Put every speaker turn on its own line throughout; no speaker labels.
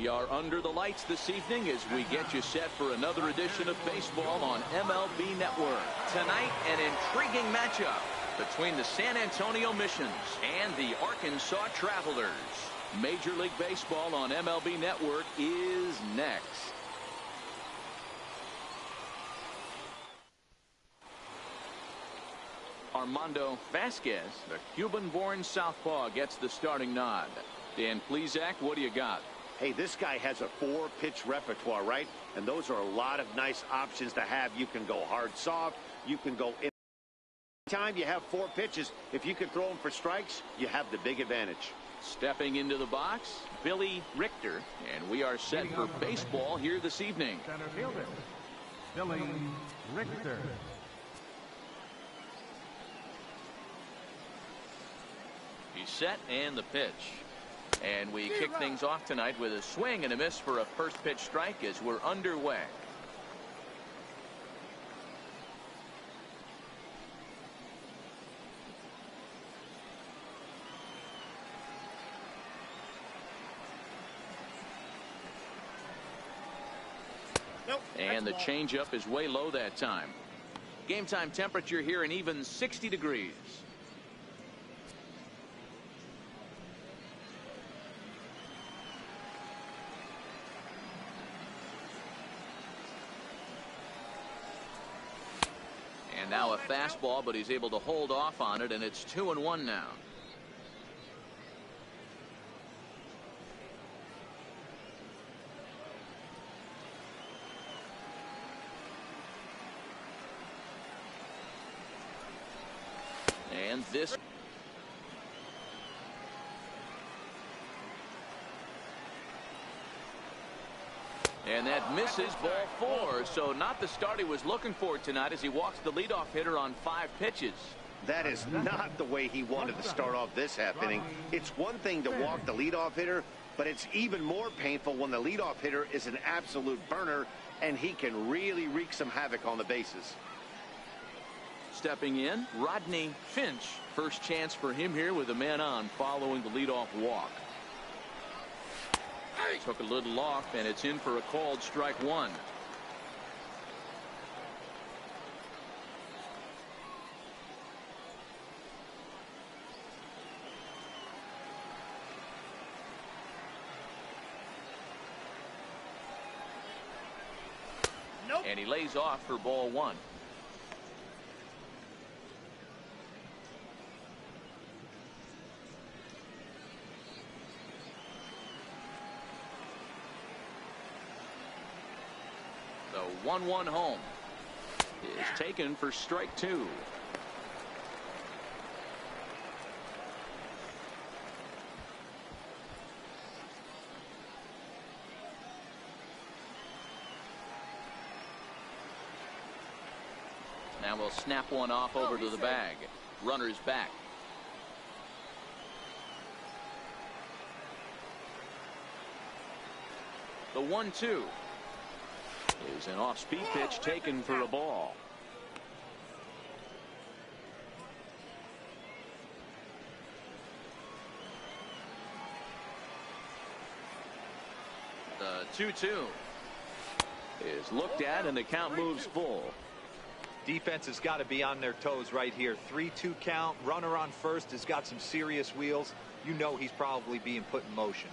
We are under the lights this evening as we get you set for another edition of baseball on MLB Network. Tonight, an intriguing matchup between the San Antonio Missions and the Arkansas Travelers. Major League Baseball on MLB Network is next. Armando Vasquez, the Cuban-born southpaw, gets the starting nod. Dan Plesac, what do you got?
Hey, this guy has a 4-pitch repertoire, right? And those are a lot of nice options to have. You can go hard, soft. You can go in. Time you have 4 pitches, if you can throw them for strikes, you have the big advantage.
Stepping into the box, Billy Richter, and we are set for baseball here this evening.
Center fielder, Billy Richter.
He's set and the pitch. And we kick things off tonight with a swing and a miss for a first pitch strike as we're underway. And the changeup is way low that time. Game time temperature here an even 60 degrees. And now a fastball, but he's able to hold off on it, and it's 2-1 now. And this. And that misses, ball 4. So not the start he was looking for tonight as he walks the leadoff hitter on 5 pitches.
That is not the way he wanted to start off this half inning. It's one thing to walk the leadoff hitter, but it's even more painful when the leadoff hitter is an absolute burner and he can really wreak some havoc on the bases.
Stepping in, Rodney Finch. First chance for him here with a man on following the leadoff walk. Took a little off, and it's in for a called strike 1. Nope. And he lays off for ball 1. The 1-1 home is taken for strike 2. Now we'll snap one off over to the bag. Runner's back. The 1-2. Is an off-speed pitch taken for a ball. The 2-2 is looked at and the count moves full.
Defense has got to be on their toes right here. 3-2 count. Runner on first has got some serious wheels. You know he's probably being put in motion.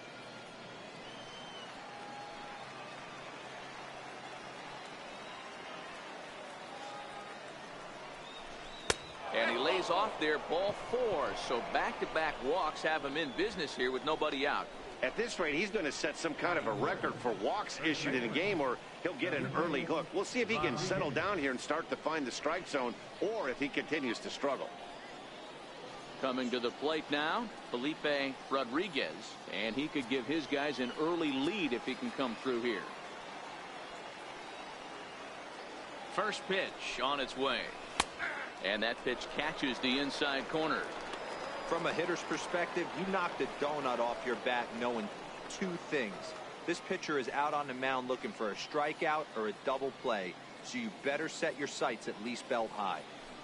And he lays off there, ball 4. So back-to-back walks have him in business here with nobody out.
At this rate, he's going to set some kind of a record for walks issued in a game, or he'll get an early hook. We'll see if he can settle down here and start to find the strike zone, or if he continues to struggle.
Coming to the plate now, Felipe Rodriguez, and he could give his guys an early lead if he can come through here. First pitch on its way. And that pitch catches the inside corner.
From a hitter's perspective, you knocked a donut off your bat knowing 2 things. This pitcher is out on the mound looking for a strikeout or a double play, so you better set your sights at least belt high.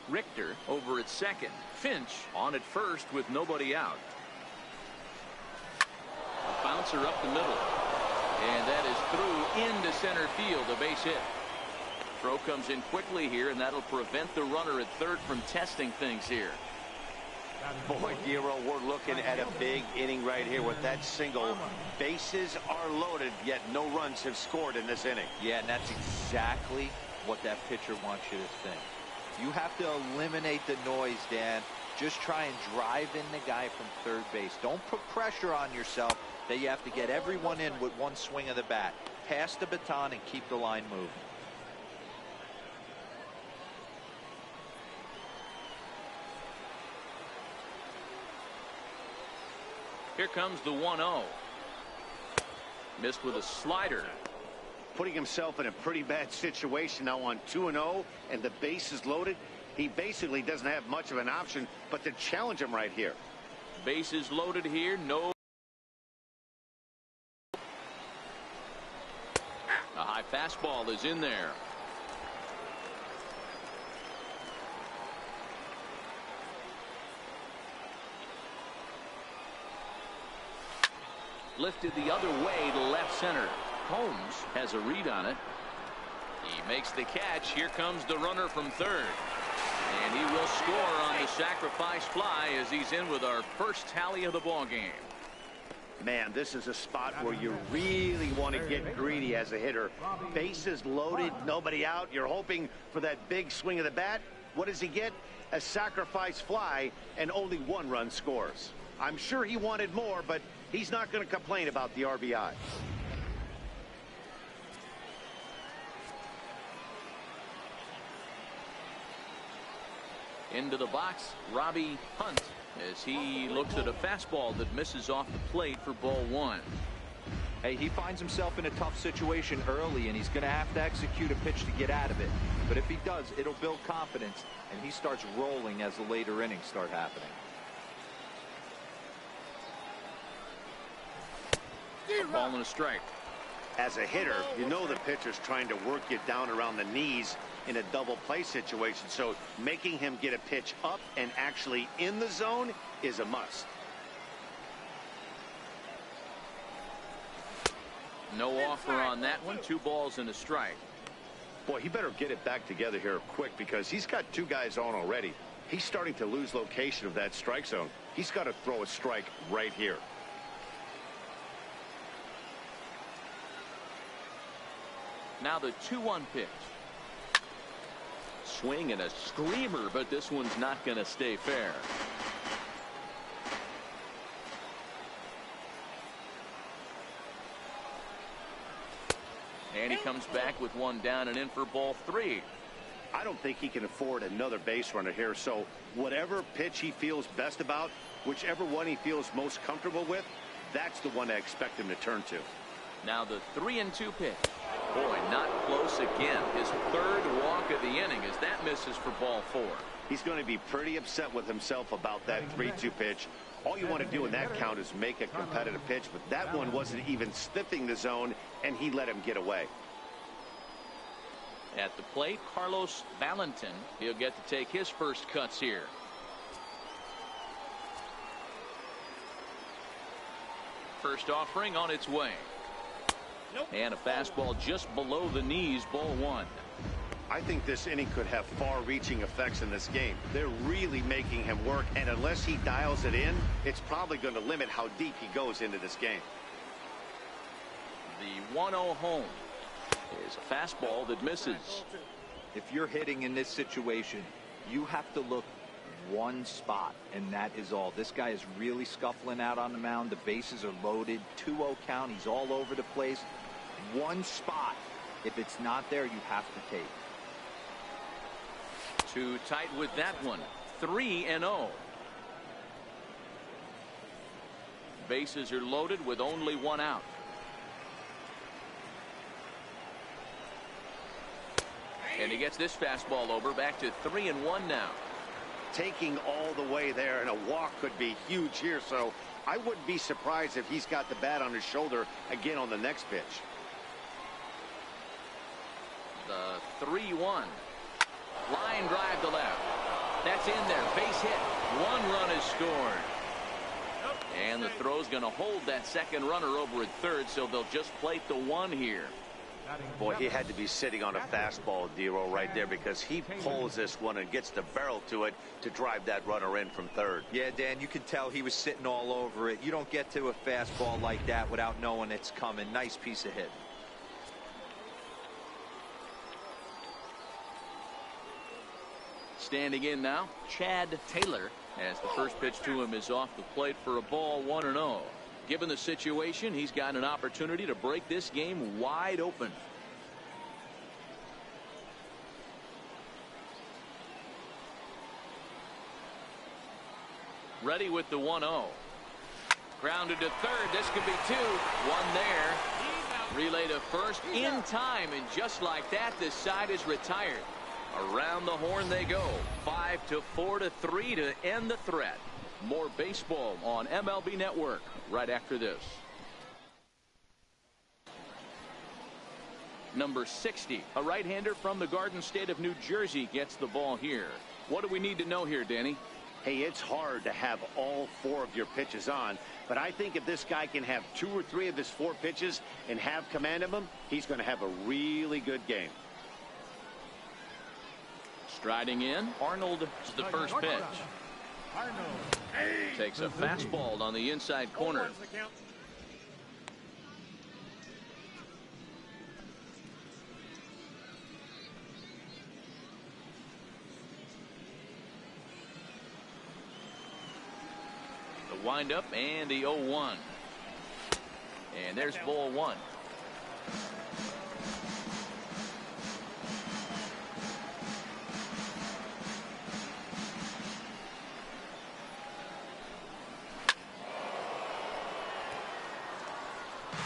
Richter over at second. Finch on at first with nobody out. A bouncer up the middle. And that is through into center field, a base hit. Throw comes in quickly here, and that'll prevent the runner at third from testing things here.
Boy, Giro, we're looking at a big inning right here with that single. Bases are loaded, yet no runs have scored in this inning.
Yeah, and that's exactly what that pitcher wants you to think. You have to eliminate the noise, Dan. Just try and drive in the guy from third base. Don't put pressure on yourself that you have to get everyone in with one swing of the bat. Pass the baton and keep the line moving.
Here comes the 1-0. Missed with a slider.
Putting himself in a pretty bad situation now on 2-0, and the base is loaded. He basically doesn't have much of an option but to challenge him right here.
Bases loaded here. No. A high fastball is in there. Lifted the other way to left center. Holmes has a read on it. He makes the catch. Here comes the runner from third. And he will score on the sacrifice fly as he's in with our first tally of the ball game.
Man, this is a spot where you really want to get greedy as a hitter. Bases loaded, nobody out. You're hoping for that big swing of the bat. What does he get? A sacrifice fly, and only one run scores. I'm sure he wanted more, but he's not going to complain about the RBI.
Into the box, Robbie Hunt, as he looks at a fastball that misses off the plate for ball one.
Hey, he finds himself in a tough situation early, and he's going to have to execute a pitch to get out of it. But if he does, it'll build confidence, and he starts rolling as the later innings start happening.
A ball and a strike.
As a hitter, you know the pitcher's trying to work you down around the knees in a double play situation, so making him get a pitch up and actually in the zone is a must.
No offer on that one. 2 balls and a strike.
Boy, he better get it back together here quick because he's got 2 guys on already. He's starting to lose location of that strike zone. He's got to throw a strike right here.
Now the 2-1 pitch. Swing and a screamer, but this one's not going to stay fair. And he comes back with one down and in for ball 3.
I don't think he can afford another base runner here, so whatever pitch he feels best about, whichever one he feels most comfortable with, that's the one I expect him to turn to.
Now the 3-2 pitch. Boy, not close again. His 3rd walk of the inning as that misses for ball 4.
He's going to be pretty upset with himself about that 3-2 pitch. All you want to do in that count is make a competitive pitch, but that one wasn't even sniffing the zone, and he let him get away.
At the plate, Carlos Valentin. He'll get to take his first cuts here. First offering on its way. And a fastball just below the knees, ball 1.
I think this inning could have far-reaching effects in this game. They're really making him work, and unless he dials it in, it's probably going to limit how deep he goes into this game.
The 1-0 home is a fastball that misses.
If you're hitting in this situation, you have to look one spot, and that is all. This guy is really scuffling out on the mound. The bases are loaded. 2-0 count. He's all over the place. One spot. If it's not there, you have to take.
Too tight with that one. 3-0. Bases are loaded with only 1 out. And he gets this fastball over. Back to 3-1 now.
Taking all the way there, and a walk could be huge here, so I wouldn't be surprised if he's got the bat on his shoulder again on the next pitch.
The 3-1. Line drive to left. That's in there. Base hit. 1 run is scored. And the throw's going to hold that second runner over at third, so they'll just plate the 1 here.
Boy, he had to be sitting on a fastball, Dero, right there, because he pulls this one and gets the barrel to it to drive that runner in from third.
Yeah, Dan, you can tell he was sitting all over it. You don't get to a fastball like that without knowing it's coming. Nice piece of hit.
Standing in now, Chad Taylor, as the first pitch to him is off the plate for a ball, 1-0. Given the situation, he's got an opportunity to break this game wide open. Ready with the 1-0. Grounded to third. This could be 2. 1 there. Relay to first in time, and just like that, this side is retired. Around the horn they go. 5-4-3 to end the threat. More baseball on MLB Network right after this. Number 60, a right-hander from the Garden State of New Jersey, gets the ball here. What do we need to know here, Danny?
Hey, it's hard to have all 4 of your pitches on, but I think if this guy can have 2 or 3 of his 4 pitches and have command of them, he's going to have a really good game.
Striding in, Arnold is the first pitch. Takes a fastball on the inside corner. The windup and the 0-1. And there's ball 1.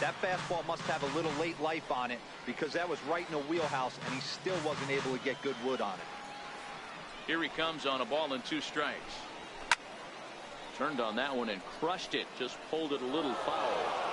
That fastball must have a little late life on it, because that was right in the wheelhouse and he still wasn't able to get good wood on it.
Here he comes on a ball and 2 strikes. Turned on that one and crushed it. Just pulled it a little foul.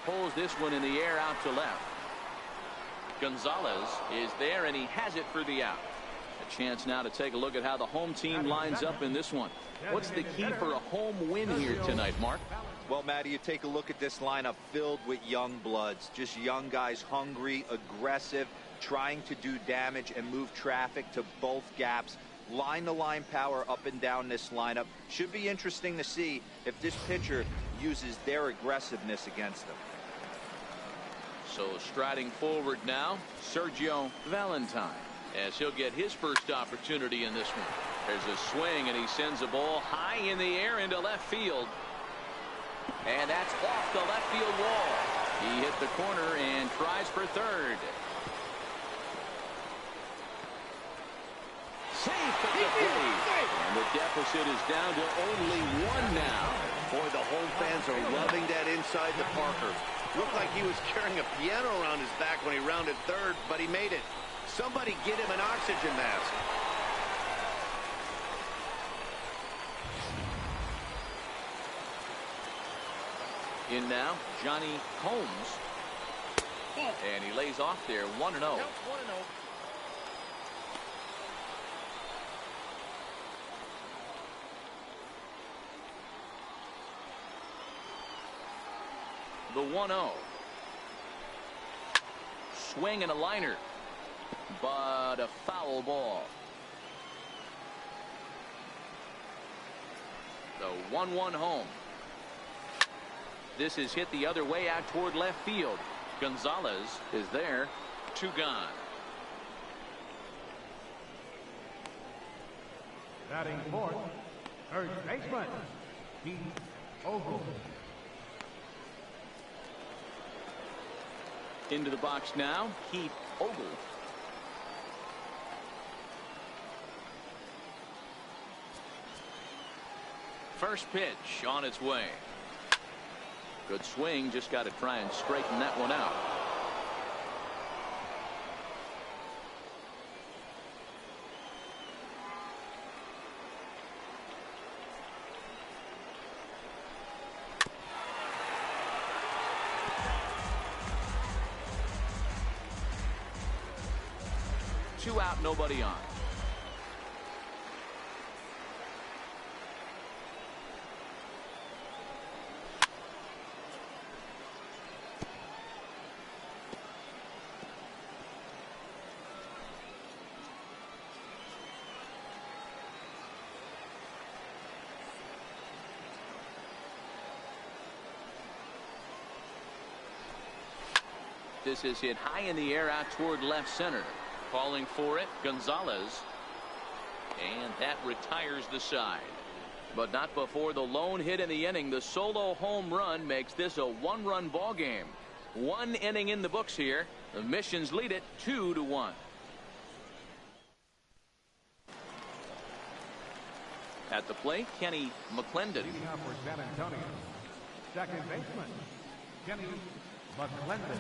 Pulls this one in the air out to left. Gonzalez is there, and he has it for the out. A chance now to take a look at how the home team lines up in this one. What's the key for a home win here tonight, Mark?
Well, Matty, you take a look at this lineup filled with young bloods. Just young guys, hungry, aggressive, trying to do damage and move traffic to both gaps. Line-to-line power up and down this lineup. Should be interesting to see if this pitcher uses their aggressiveness against them.
So striding forward now, Sergio Valentine, as he'll get his first opportunity in this one. There's a swing, and he sends a ball high in the air into left field. And that's off the left field wall. He hit the corner and tries for third. Safe at the plate. And the deficit is down to only 1 now.
Boy, the home fans are loving that inside to Parker. Looked like he was carrying a piano around his back when he rounded third, but he made it. Somebody get him an oxygen mask.
In now, Johnny Combs. And he lays off there, 1-0. The 1-0. Swing and a liner, but a foul ball. The 1-1 home. This is hit the other way out toward left field. Gonzalez is there. 2 gone.
Batting fourth, third baseman, Keith Ogle.
Into the box now, Keith Ogle. First pitch on its way. Good swing, just got to try and straighten that one out. Two out, nobody on. This is hit high in the air out toward left center. Calling for it, Gonzalez. And that retires the side. But not before the lone hit in the inning. The solo home run makes this a one-run ball game. One inning in the books here. The Missions lead it 2-1. At the plate, Kenny McClendon.
Leading up for San Antonio, second baseman, Kenny McClendon.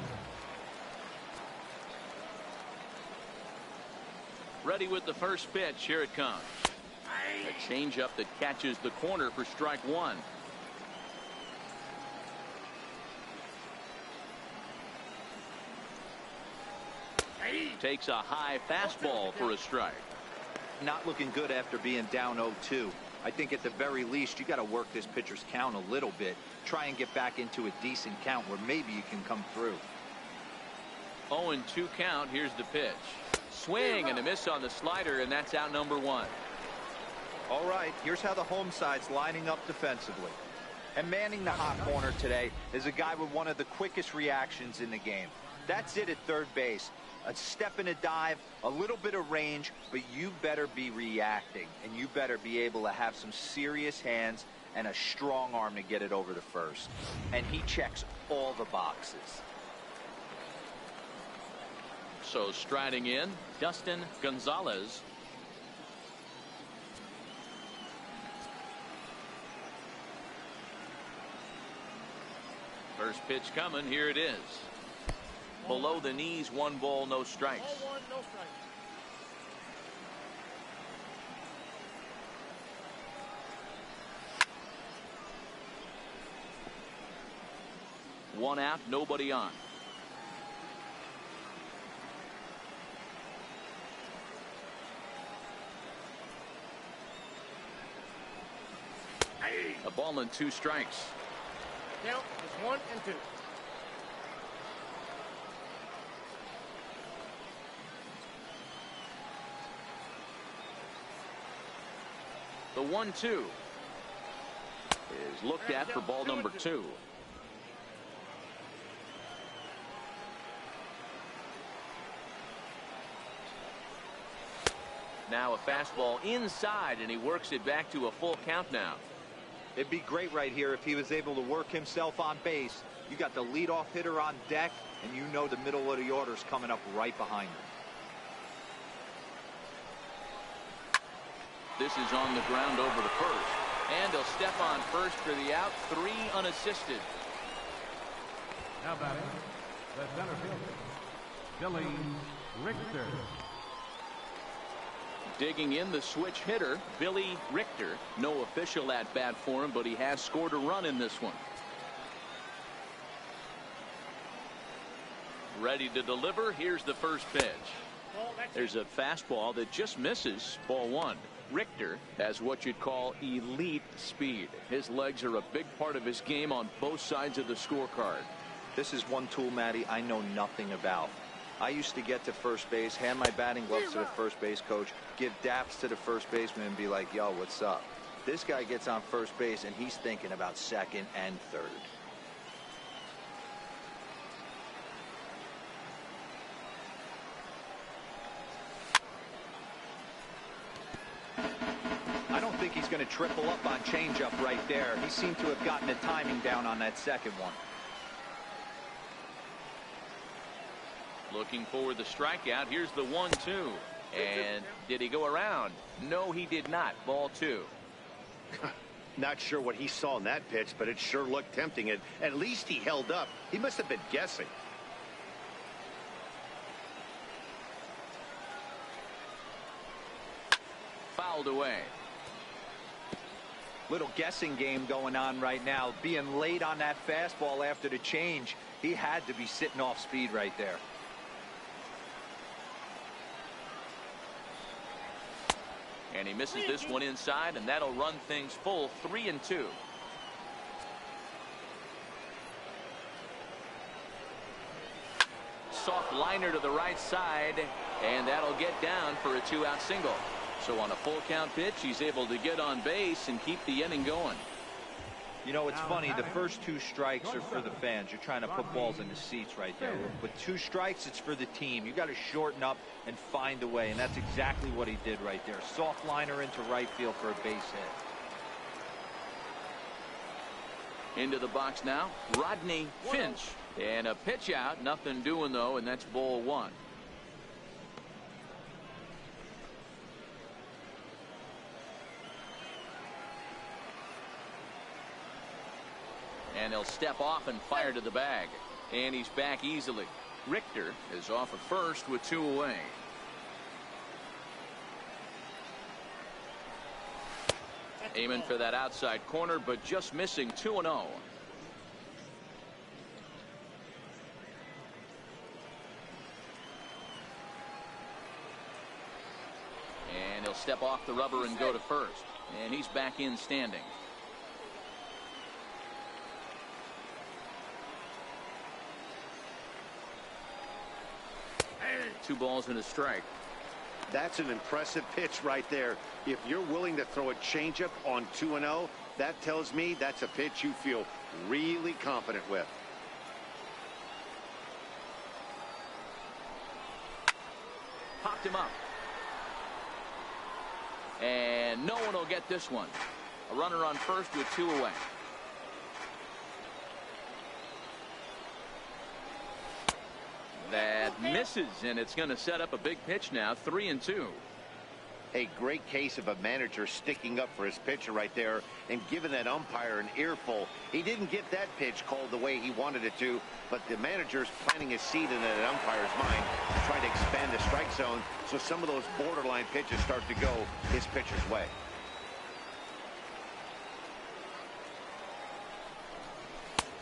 Ready with the first pitch. Here it comes. A changeup that catches the corner for strike one. Takes a high fastball for a strike.
Not looking good after being down 0-2. I think at the very least you got to work this pitcher's count a little bit. Try and get back into a decent count where maybe you can come through.
0-2 count. Here's the pitch. Swing and a miss on the slider, and that's out number one.
All right, here's how the home side's lining up defensively. And manning the hot corner today is a guy with one of the quickest reactions in the game. That's it at third base. A step and a dive, a little bit of range, but you better be reacting, and you better be able to have some serious hands and a strong arm to get it over to first. And he checks all the boxes.
So striding in, Dustin Gonzalez. First pitch coming. Here it is. Below the knees, 1 ball, no strikes.
Ball 1, no strikes.
One out, nobody on. A ball and 2 strikes.
Count is 1 and 2.
The 1-2 is looked at for ball number 2. Now a fastball inside, and he works it back to a full count now.
It'd be great right here if he was able to work himself on base. You got the leadoff hitter on deck, and you know the middle of the order's coming up right behind him.
This is on the ground over to first, and he'll step on first for the out. 3 unassisted.
Now batting, the center fielder, Billy Richter.
Digging in, the switch hitter, Billy Richter. No official at bat for him, but he has scored a run in this one. Ready to deliver. Here's the first pitch. There's a fastball that just misses. Ball 1. Richter has what you'd call elite speed. His legs are a big part of his game on both sides of the scorecard.
This is one tool, Matty, I know nothing about. I used to get to first base, hand my batting gloves to the first base coach, give daps to the first baseman, and be like, yo, what's up? This guy gets on first base, and he's thinking about second and third. I don't think he's going to triple up on changeup right there. He seemed to have gotten the timing down on that second one.
Looking for the strikeout. Here's the 1-2. And did he go around? No, he did not. Ball 2.
Not sure what he saw in that pitch, but it sure looked tempting. At least he held up. He must have been guessing.
Fouled away.
Little guessing game going on right now. Being late on that fastball after the change. He had to be sitting off speed right there.
And he misses this one inside, and that'll run things full 3-2. Soft liner to the right side, and that'll get down for a 2-out single. So on a full count pitch, he's able to get on base and keep the inning going.
You know, it's funny. The first 2 strikes are for the fans. You're trying to put balls in the seats right there. With 2 strikes, it's for the team. You got to shorten up and find a way, and that's exactly what he did right there. Soft liner into right field for a base hit.
Into the box now, Rodney Finch. And a pitch out, nothing doing though, and that's ball 1. And he'll step off and fire to the bag. And he's back easily. Richter is off at first with 2 away. Aiming for that outside corner, but just missing 2-0. And he'll step off the rubber and go to first. And he's back in standing. Two balls and a strike.
That's an impressive pitch right there. If you're willing to throw a changeup on 2-0, that tells me that's a pitch you feel really confident with.
Popped him up. And no one will get this one. A runner on first with 2 away. That misses, and it's going to set up a big pitch now, 3-2.
A great case of a manager sticking up for his pitcher right there and giving that umpire an earful. He didn't get that pitch called the way he wanted it to, but the manager's planting his seed in that umpire's mind to try to expand the strike zone so some of those borderline pitches start to go his pitcher's way.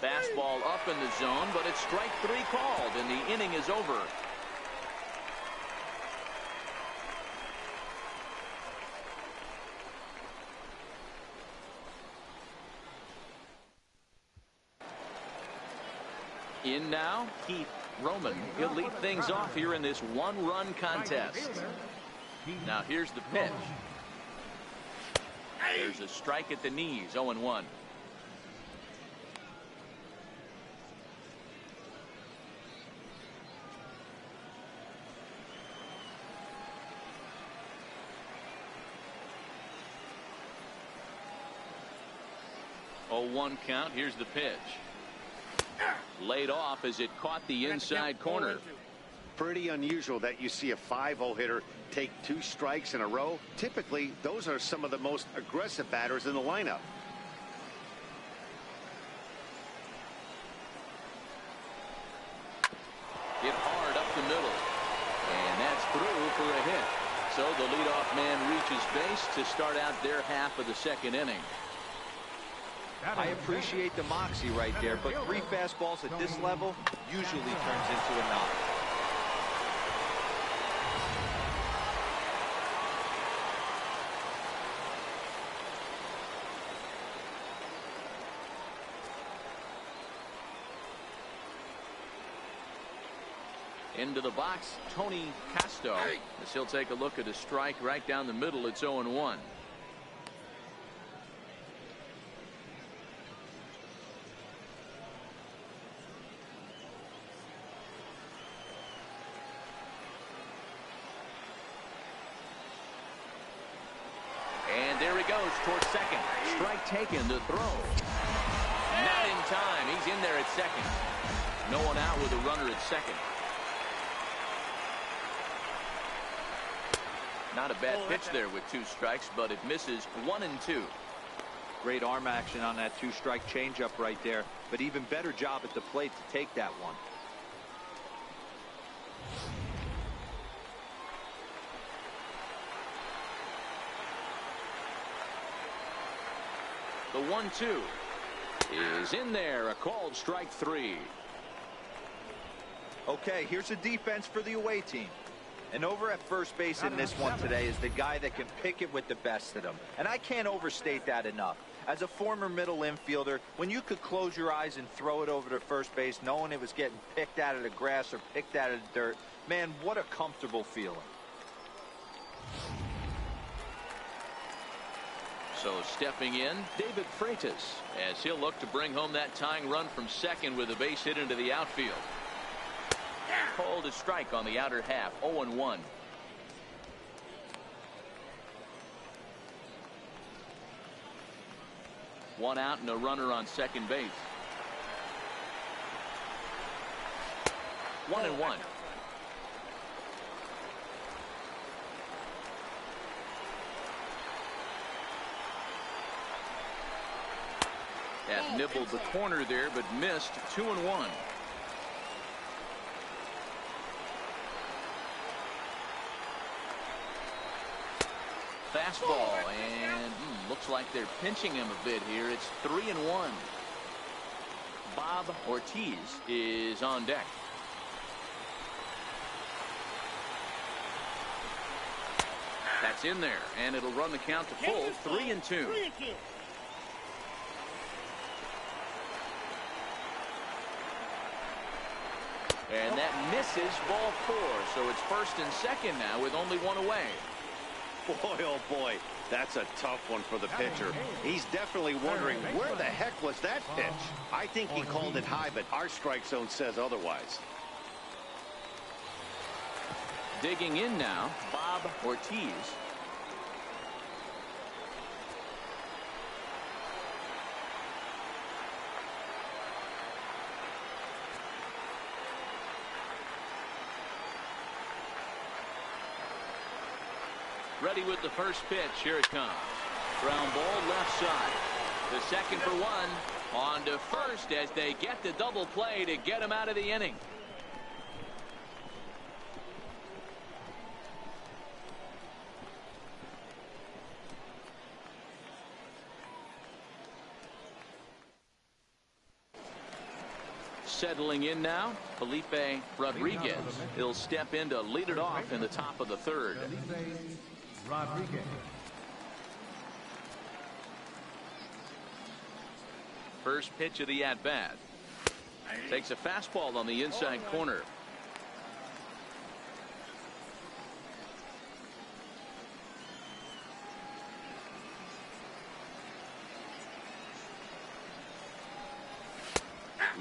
Fastball up in the zone, but it's strike 3 called, and the inning is over. In now, Keith Roman. He'll lead things off here in this 1-run contest. Now here's the pitch. There's a strike at the knees, 0-1. Oh, 1 count. Here's the pitch. Laid off as it caught the inside corner.
Pretty unusual that you see a 5-0 hitter take 2 strikes in a row. Typically, those are some of the most aggressive batters in the lineup.
Hit hard up the middle. And that's through for a hit. So the leadoff man reaches base to start out their half of the 2nd inning.
I appreciate the moxie right there, but 3 fastballs at this level usually turns into a knock.
Into the box, Tony Casto. As he'll take a look at a strike right down the middle. It's 0-1. And there he goes towards second. Strike taken to throw. Not in time. He's in there at second. No one out with a runner at second. Not a bad pitch there with 2 strikes, but it misses 1-2.
Great arm action on that two-strike changeup right there, but even better job at the plate to take that one.
The 1-2 is in there, a called strike 3.
Okay, here's a defense for the away team. And over at first base in this one today is the guy that can pick it with the best of them. And I can't overstate that enough. As a former middle infielder, when you could close your eyes and throw it over to first base knowing it was getting picked out of the grass or picked out of the dirt, man, what a comfortable feeling.
So stepping in, David Freitas, as he'll look to bring home that tying run from second with a base hit into the outfield. Called a strike on the outer half, 0-1. One out and a runner on second base. 1-1. That nibbled the corner there, but missed. 2-1. Fastball, and looks like they're pinching him a bit here. It's 3-1. Bob Ortiz is on deck. That's in there, and it'll run the count to full. 3-2. And that misses, ball 4. So it's first and second now with only one away.
Boy, oh boy, that's a tough one for the pitcher. He's definitely wondering, where the heck was that pitch? I think he called it high, but our strike zone says otherwise.
Digging in now, Bob Ortiz. Ready with the first pitch. Here it comes. Ground ball left side. The second for one. On to first as they get the double play to get him out of the inning. Settling in now, Felipe Rodriguez. He'll step in to lead it off in the top of the third.
Rodriguez.
First pitch of the at-bat. Takes a fastball on the inside corner.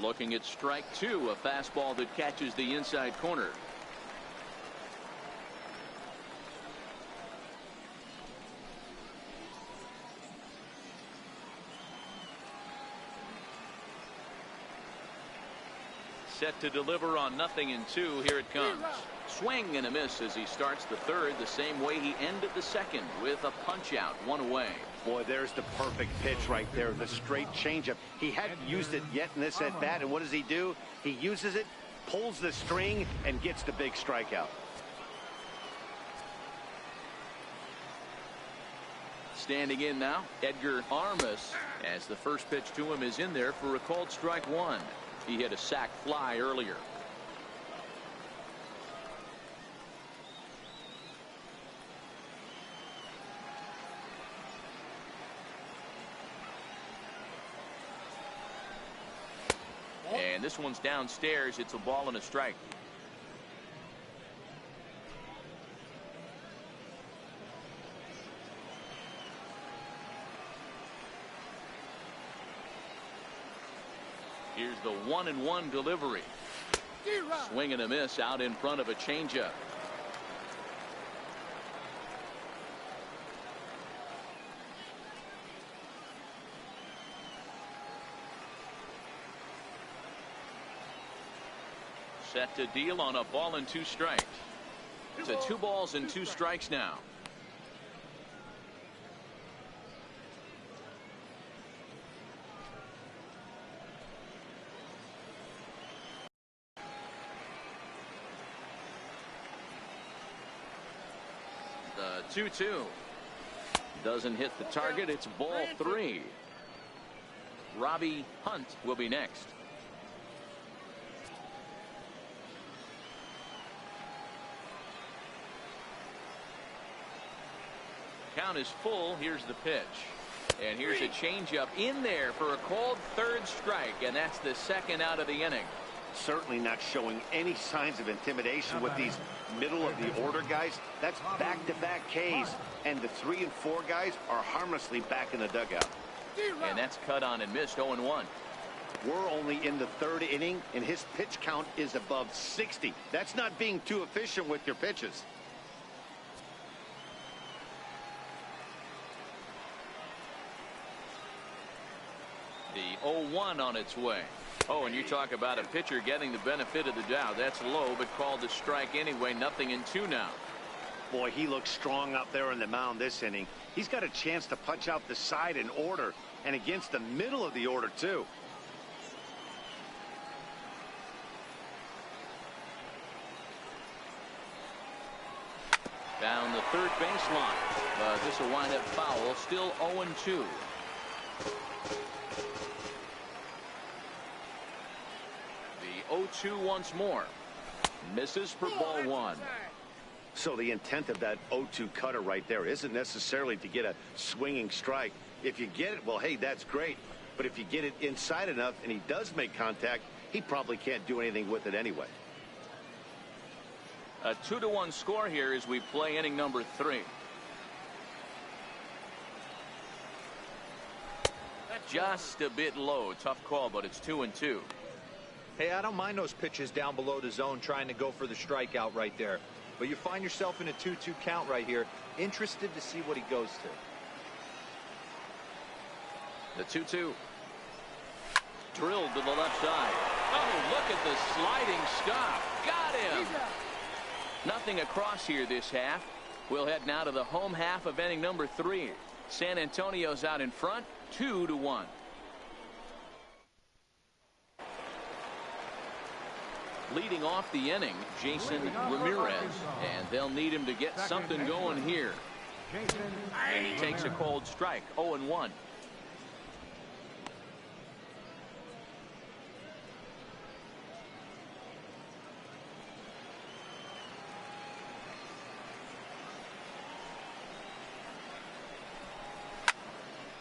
Looking at strike 2, a fastball that catches the inside corner. Set to deliver on 0-2. Here it comes. Swing and a miss as he starts the third the same way he ended the second, with a punch out, one away.
Boy, there's the perfect pitch right there, the straight changeup. He hadn't used it yet in this at bat, and what does he do? He uses it, pulls the string, and gets the big strikeout.
Standing in now, Edgar Armas, as the first pitch to him is in there for a called strike 1. He hit a sac fly earlier. And this one's downstairs. It's a ball and a strike. Here's the 1-1 delivery. Swing and a miss out in front of a changeup. Set to deal on a ball and 2 strikes. It's a 2 balls and 2 strikes now. 2-2. Doesn't hit the target. It's ball 3. Robbie Hunt will be next. Count is full. Here's the pitch. And here's a changeup in there for a called third strike, and that's the second out of the inning.
Certainly not showing any signs of intimidation with these middle of the order guys. That's back-to-back Ks, and the 3 and 4 guys are harmlessly back in the dugout.
And that's cut on and missed. 0-1.
We're only in the 3rd inning, and his pitch count is above 60. That's not being too efficient with your pitches.
The 0-1 on its way. Oh, and you talk about a pitcher getting the benefit of the doubt. That's low, but called a strike anyway. 0-2 now.
Boy, he looks strong up there on the mound this inning. He's got a chance to punch out the side in order, and against the middle of the order, too.
Down the third baseline. But this will wind up foul. Still 0-2. The 0-2 once more. Misses for ball 1.
So the intent of that 0-2 cutter right there isn't necessarily to get a swinging strike. If you get it, well, hey, that's great. But if you get it inside enough and he does make contact, he probably can't do anything with it anyway.
A 2-1 score here as we play inning number 3. Just a bit low. Tough call, but it's 2-2.
Hey, I don't mind those pitches down below the zone trying to go for the strikeout right there. But you find yourself in a 2-2 count right here. Interested to see what he goes to.
The 2-2. Drilled to the left side. Oh, look at the sliding stop. Got him. Nothing across here this half. We'll head now to the home half of inning number 3. San Antonio's out in front, 2-1. Leading off the inning, Jason Ramirez, and they'll need him to get something going here. And he takes a cold strike. 0-1.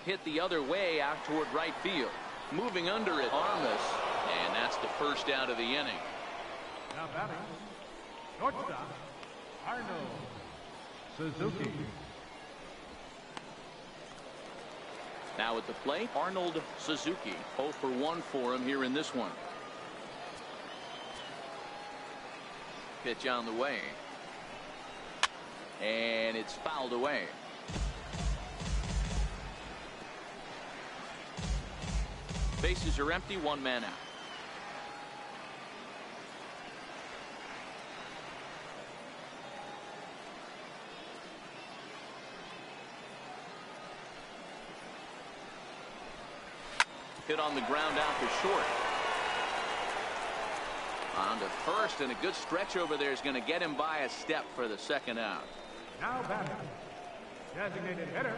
Hit the other way out toward right field. Moving under it, Armas, and that's the first out of the inning.
Now batting, shortstop, Arnold Suzuki.
Now at the plate, Arnold Suzuki. 0 for 1 for him here in this one. Pitch on the way. And it's fouled away. Bases are empty, 1 man out. Hit on the ground out to short. On to first, and a good stretch over there is going to get him by a step for the second out.
Now batting, designated hitter,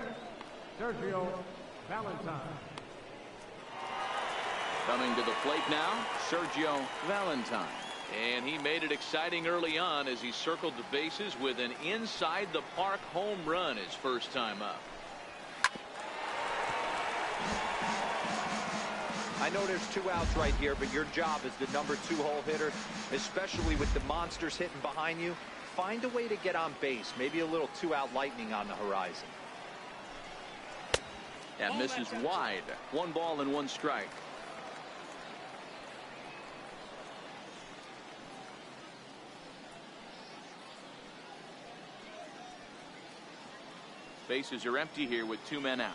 Sergio Valentine.
Coming to the plate now, Sergio Valentine. And he made it exciting early on as he circled the bases with an inside the park home run his first time up.
I know there's 2 outs right here, but your job as the number 2 hole hitter, especially with the monsters hitting behind you, find a way to get on base. Maybe a little 2-out lightning on the horizon.
That misses wide. 1 ball and 1 strike. Bases are empty here with 2 men out.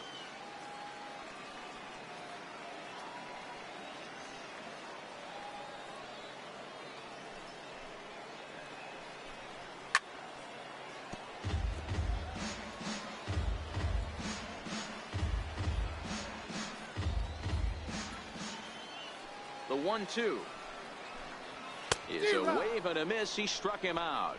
The 1-2 is a wave and a miss. He struck him out.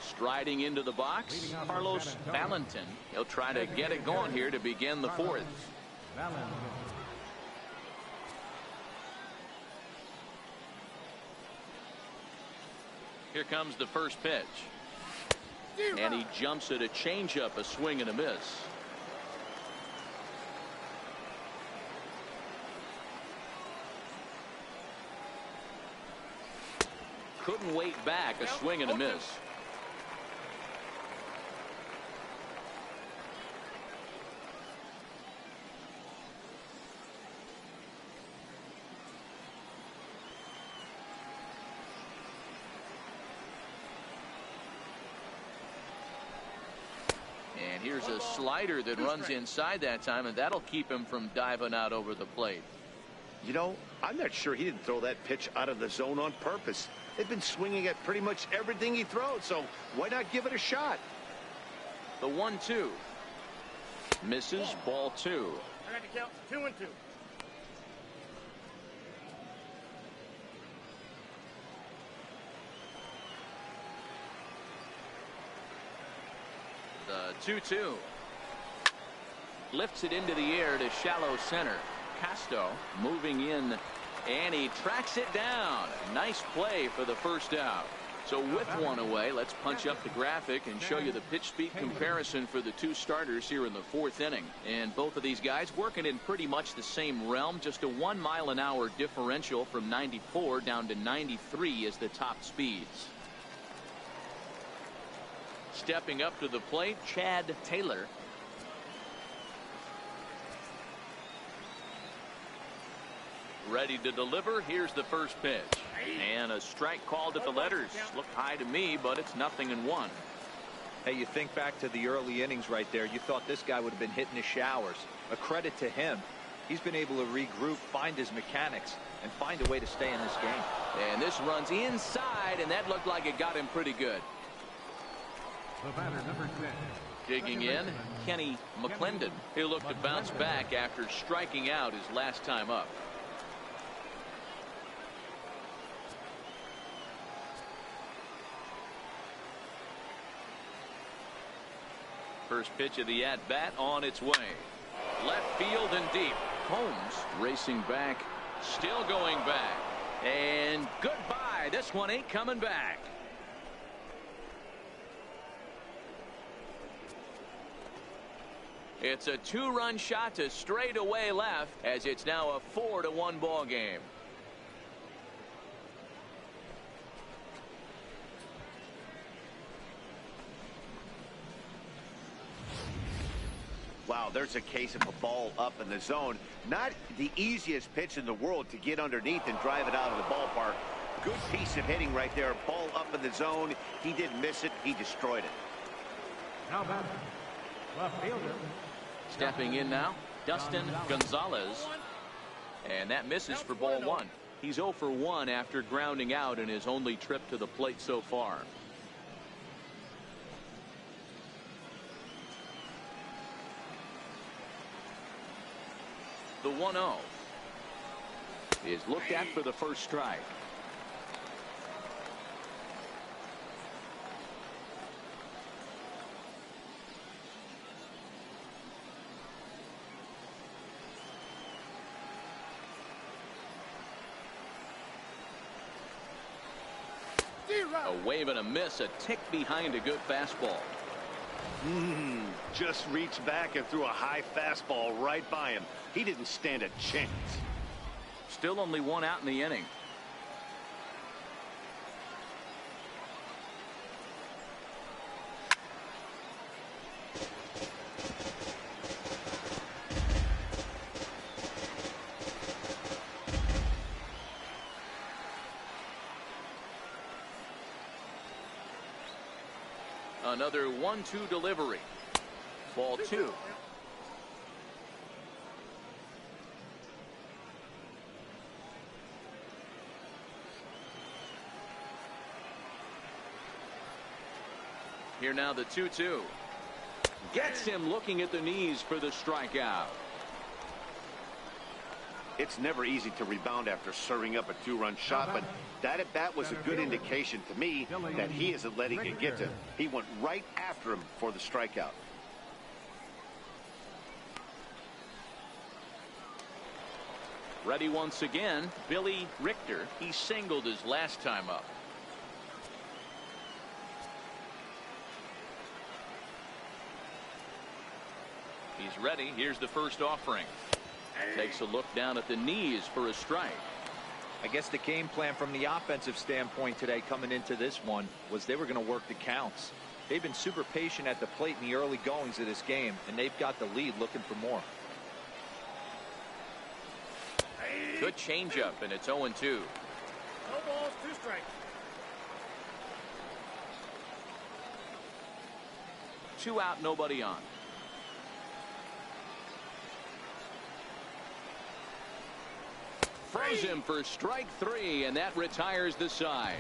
Striding into the box, Carlos Valentin. He'll try to get it going here to begin the fourth. Here comes the first pitch. And he jumps at a changeup, a swing and a miss. Couldn't wait back, a swing and a miss. And here's a slider that runs inside that time, and that'll keep him from diving out over the plate.
You know, I'm not sure he didn't throw that pitch out of the zone on purpose. They've been swinging at pretty much everything he throws, so why not give it a shot?
The 1-2. Misses, ball 2.
I got to count 2-2.
The 2-2. Lifts it into the air to shallow center. Casto moving in, and he tracks it down. Nice play for the first out. So with one away, let's punch up the graphic and show you the pitch speed comparison for the two starters here in the fourth inning. And both of these guys working in pretty much the same realm. Just a 1 mile an hour differential from 94 down to 93 is the top speeds. Stepping up to the plate, Chad Taylor. Ready to deliver. Here's the first pitch. And a strike called at the letters. Looked high to me, but it's 0-1.
Hey, you think back to the early innings right there. You thought this guy would have been hitting his showers. A credit to him. He's been able to regroup, find his mechanics, and find a way to stay in this game.
And this runs inside, and that looked like it got him pretty good.
The batter, number 10.
Digging in, Kenny McClendon. He'll look to bounce back after striking out his last time up. First pitch of the at-bat on its way. Left field and deep. Holmes racing back, still going back. And goodbye. This one ain't coming back. It's a 2-run shot to straightaway left, as it's now a 4-1 ball game.
Wow, there's a case of a ball up in the zone. Not the easiest pitch in the world to get underneath and drive it out of the ballpark. Good piece of hitting right there. Ball up in the zone. He didn't miss it. He destroyed it.
Now batter, left fielder.
Stepping in now, Dustin Gonzalez. And that misses for ball 1. He's 0 for 1 after grounding out in his only trip to the plate so far. The 1-0 is looked at for the first strike. A wave and a miss, a tick behind a good fastball.
Just reached back and threw a high fastball right by him. He didn't stand a chance.
Still only 1 out in the inning. Another 1-2 delivery. Ball 2. Here now the 2-2. Gets him looking at the knees for the strikeout.
It's never easy to rebound after serving up a two-run shot, but that at-bat was a good indication to me that he isn't letting it get to him. He went right after him for the strikeout.
Ready once again, Billy Richter. He singled his last time up. He's ready. Here's the first offering. Takes a look down at the knees for a strike.
I guess the game plan from the offensive standpoint today coming into this one was they were going to work the counts. They've been super patient at the plate in the early goings of this game, and they've got the lead looking for more.
Good changeup, and it's 0-2.
No balls, 2 strikes.
2 out, nobody on. Throws him for strike 3, and that retires the side.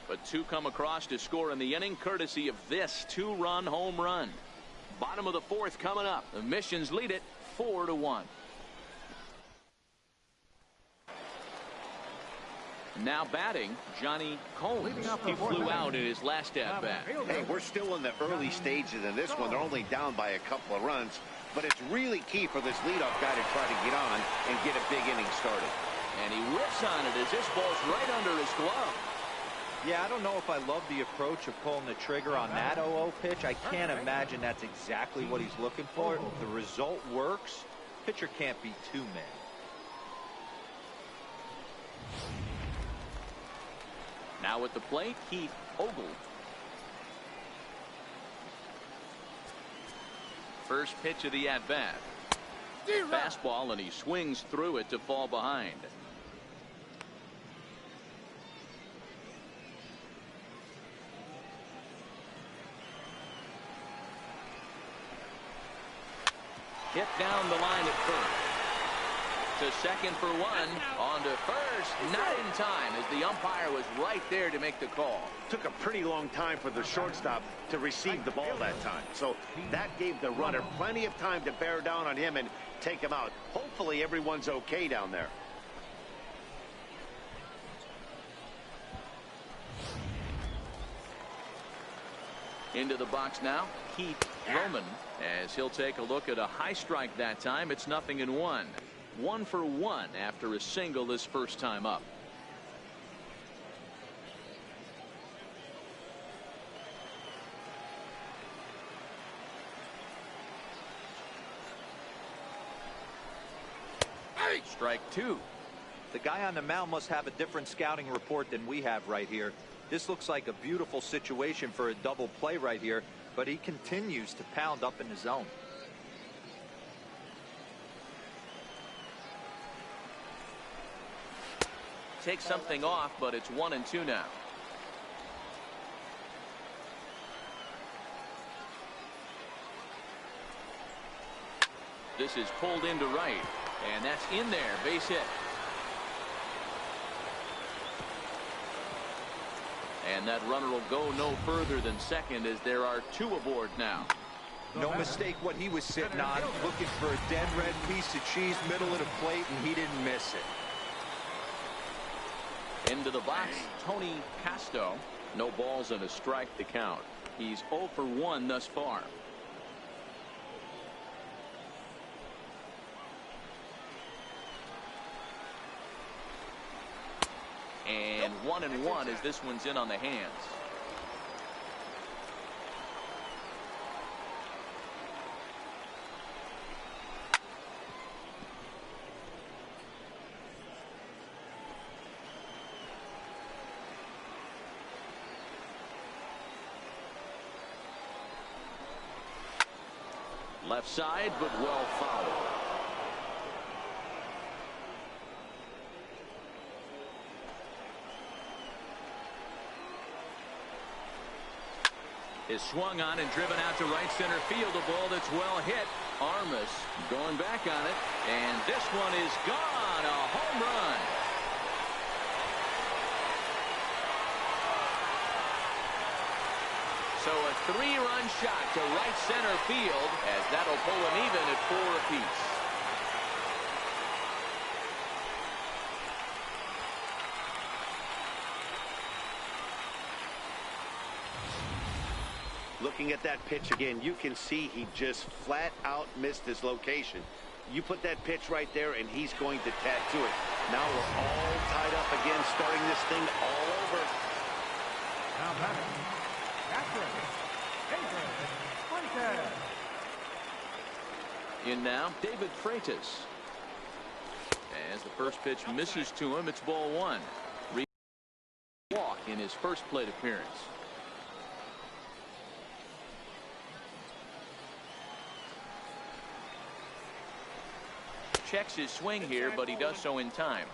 But 2 come across to score in the inning, courtesy of this 2-run home run. Bottom of the 4th coming up. The Missions lead it 4-1. Now batting, Johnny Combs. He flew out in his last at-bat.
Hey, we're still in the early stages of this one. They're only down by a couple of runs, but it's really key for this leadoff guy to try to get on and get a big inning started.
And he whips on it as this ball's right under his glove.
Yeah, I don't know if I love the approach of pulling the trigger on that 0-0 pitch. I can't imagine that's exactly what he's looking for. If the result works, pitcher can't be too mad.
Now at the plate, Keith Ogle. First pitch of the at-bat. Fastball, and he swings through it to fall behind. Hit down the line at first. To second for 1. On to first. Not in time, as the umpire was right there to make the call.
Took a pretty long time for the shortstop to receive the ball that time. So that gave the runner plenty of time to bear down on him and take him out. Hopefully everyone's okay down there.
Into the box now, Keith Roman, as he'll take a look at a high strike that time. It's 0-1. 1 for 1 after a single this first time up. Strike 2.
The guy on the mound must have a different scouting report than we have right here. This looks like a beautiful situation for a double play right here, but he continues to pound up in the zone.
Takes something off, but it's 1-2 now. This is pulled into right, and that's in there. Base hit. And that runner will go no further than second, as there are 2 aboard now.
No mistake what he was sitting on, looking for a dead red piece of cheese, middle of the plate, and he didn't miss it.
Into the box, Tony Casto. No balls and a strike to count. He's 0 for 1 thus far. And 1-1 as this one's in on the hands. Left side, but well fouled. Is swung on and driven out to right center field. A ball that's well hit. Armas going back on it, and this one is gone. A home run. So a 3-run shot to right center field, as that'll pull him even at 4 apiece.
Looking at that pitch again, you can see he just flat out missed his location. You put that pitch right there, and he's going to tattoo it. Now we're all tied up again, starting this thing all over.
Now batting, catcher, Freitas.
In now, David Freitas. As the first pitch misses to him, it's ball one. Walk in his first plate appearance. Checks his swing here, but he does so in time.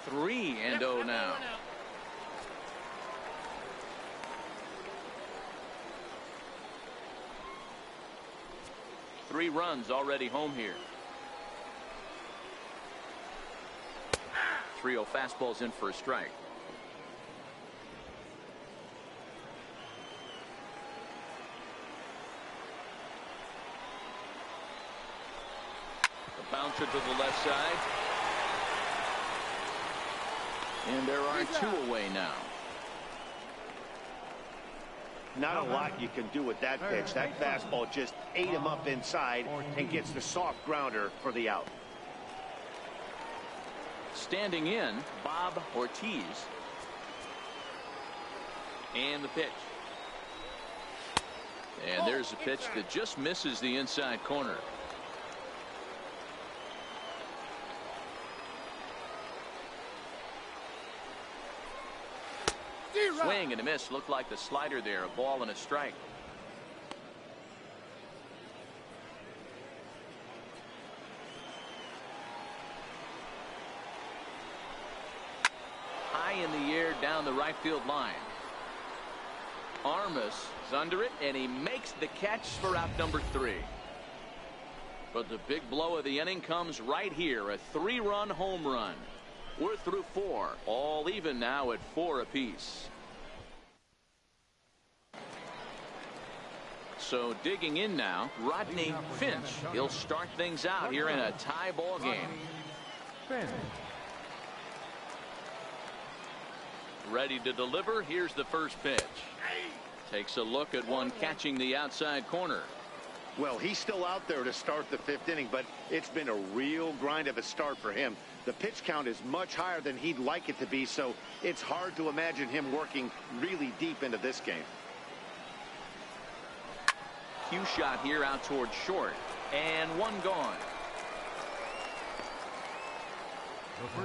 Three and oh now. Three runs already home here. 3-0 fastball's in for a strike. The bouncer to the left side. And there are two away now.
Not a lot you can do with that pitch. That fastball just ate him up inside and gets the soft grounder for the out.
Standing in, Bob Ortiz. And the pitch. And there's a pitch that just misses the inside corner. Swing and a miss. Looked like the slider there. A ball and a strike. High in the air down the right field line. Armas is under it, and he makes the catch for out number 3. But the big blow of the inning comes right here. A 3-run home run. We're through 4. All even now at 4 apiece. So digging in now, Rodney Finch. He'll start things out here in a tie ball game. Ready to deliver. Here's the first pitch. Takes a look at one catching the outside corner.
Well, he's still out there to start the 5th inning, but it's been a real grind of a start for him. The pitch count is much higher than he'd like it to be, so it's hard to imagine him working really deep into this game.
Cue shot here out towards short, and one gone.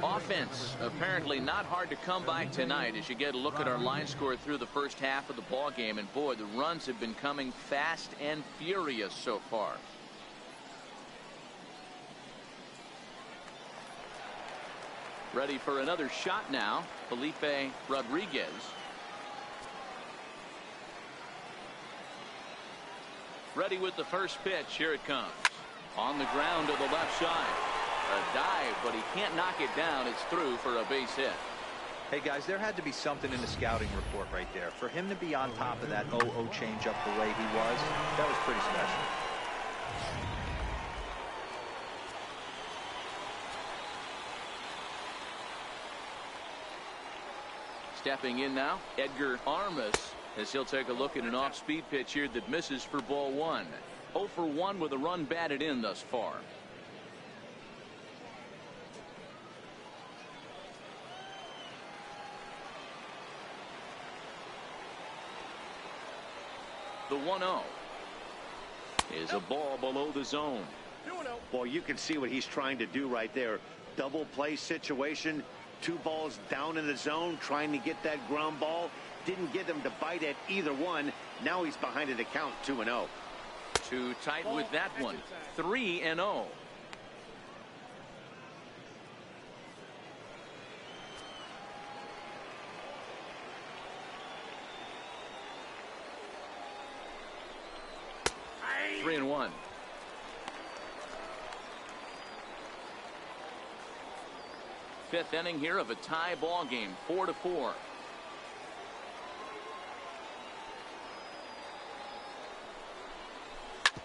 Offense apparently not hard to come by tonight as you get a look at our line score through the first half of the ball game, and boy, the runs have been coming fast and furious so far. Ready for another shot now, Felipe Rodriguez. Ready with the first pitch. Here it comes. On the ground to the left side. A dive, but he can't knock it down. It's through for a base hit.
Hey, guys, there had to be something in the scouting report right there. For him to be on top of that 0-0 changeup the way he was, that was pretty special.
Stepping in now, Edgar Armas, as he'll take a look at an off-speed pitch here that misses for ball 1. 0 for 1 with a run batted in thus far. The 1-0 is a ball below the zone.
Well, you can see what he's trying to do right there. Double play situation. 2 balls down in the zone, trying to get that ground ball. Didn't get him to bite at either one. Now he's behind an account 2-0.
Too tight with that one. 3-0. Three and 1. Fifth inning here of a tie ball game, 4-4.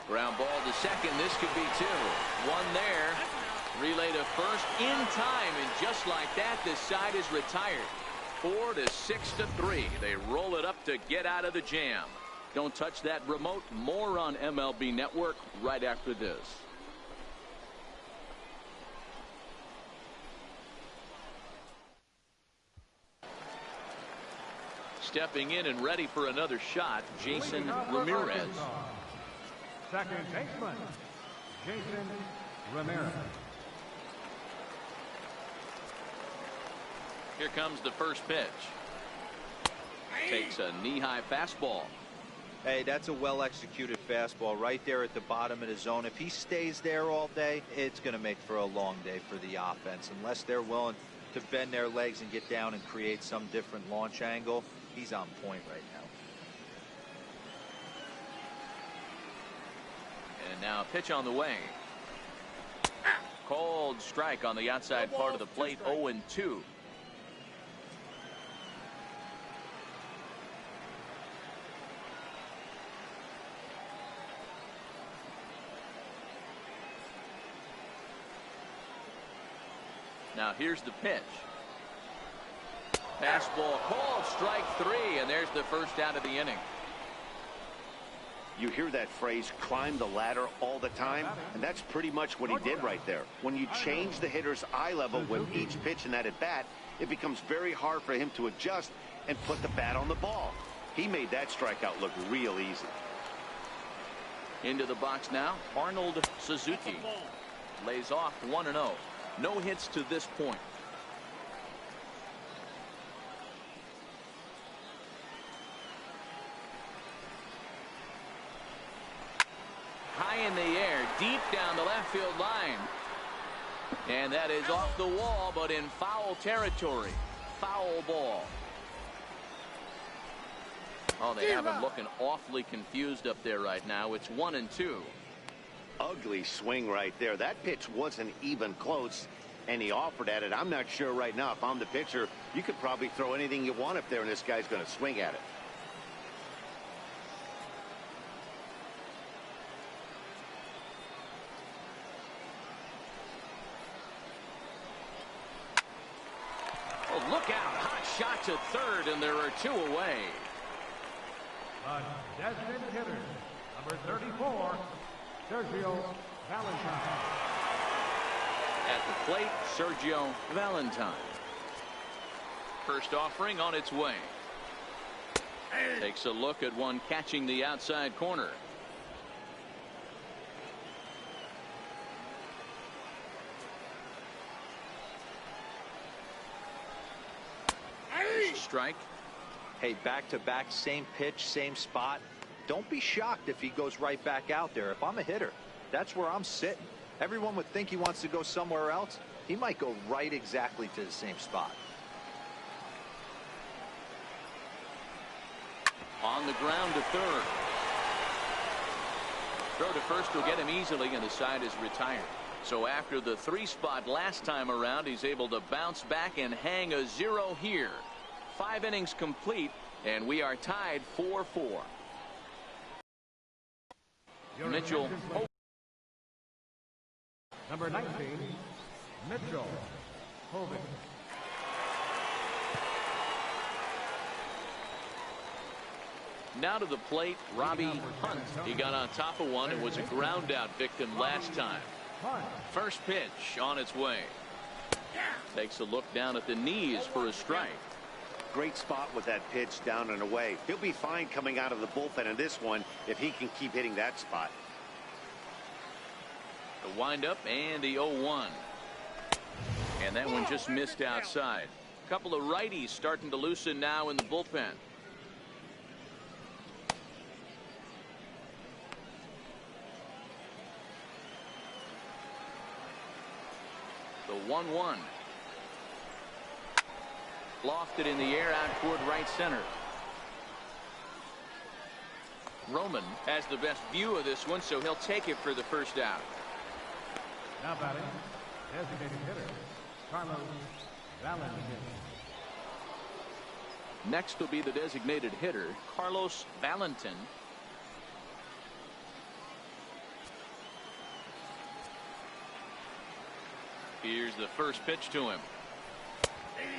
Ground ball to second. This could be 2. One there. Relay to first in time, and just like that, this side is retired. 4-6-3. They roll it up to get out of the jam. Don't touch that remote. More on MLB Network right after this. Stepping in and ready for another shot, Jason Ramirez.
Second baseman, Jason Ramirez.
Here comes the first pitch. Takes a knee-high fastball.
Hey, that's a well-executed fastball right there at the bottom of the zone. If he stays there all day, it's going to make for a long day for the offense. Unless they're willing to bend their legs and get down and create some different launch angle, he's on point right now.
And now a pitch on the way. Cold strike on the outside part of the plate, 0-2. Now here's the pitch. Fastball called, strike 3, and there's the first out of the inning.
You hear that phrase, climb the ladder, all the time, and that's pretty much what he did right there. When you change the hitter's eye level with each pitch in that at bat, it becomes very hard for him to adjust and put the bat on the ball. He made that strikeout look real easy.
Into the box now, Arnold Suzuki. Lays off 1-0. No hits to this point. High in the air, deep down the left field line. And that is off the wall, but in foul territory. Foul ball. Oh, they have him looking awfully confused up there right now. It's 1-2.
Ugly swing right there. That pitch wasn't even close, and he offered at it. I'm not sure right now, if I'm the pitcher, you could probably throw anything you want up there, and this guy's going to swing at it.
Oh, look out. Hot shot to third, and there are 2 away.
The designated hitter, number 34, Sergio Valentine.
At the plate, Sergio Valentine. First offering on its way. Takes a look at one catching the outside corner. Strike.
Hey, back-to-back, same pitch, same spot. Don't be shocked if he goes right back out there. If I'm a hitter, that's where I'm sitting. Everyone would think he wants to go somewhere else. He might go right exactly to the same spot.
On the ground to third. Throw to first will get him easily, and the side is retired. So after the 3 spot last time around, he's able to bounce back and hang a 0 here. 5 innings complete, and we are tied 4-4. Mitchell.
Number 19, Mitchell Hovick.
Now to the plate, Robbie Hunt. He got on top of one and was a ground out victim last time. First pitch on its way. Takes a look down at the knees for a strike.
Great spot with that pitch down and away. He'll be fine coming out of the bullpen in this one if he can keep hitting that spot.
The windup and the 0-1. And that one just missed outside. A couple of righties starting to loosen now in the bullpen. The 1-1. Lofted in the air out toward right center. Roman has the best view of this one, so he'll take it for the first out.
Now batting, designated hitter, Carlos Valentin.
Next will be the designated hitter, Carlos Valentin. Here's the first pitch to him.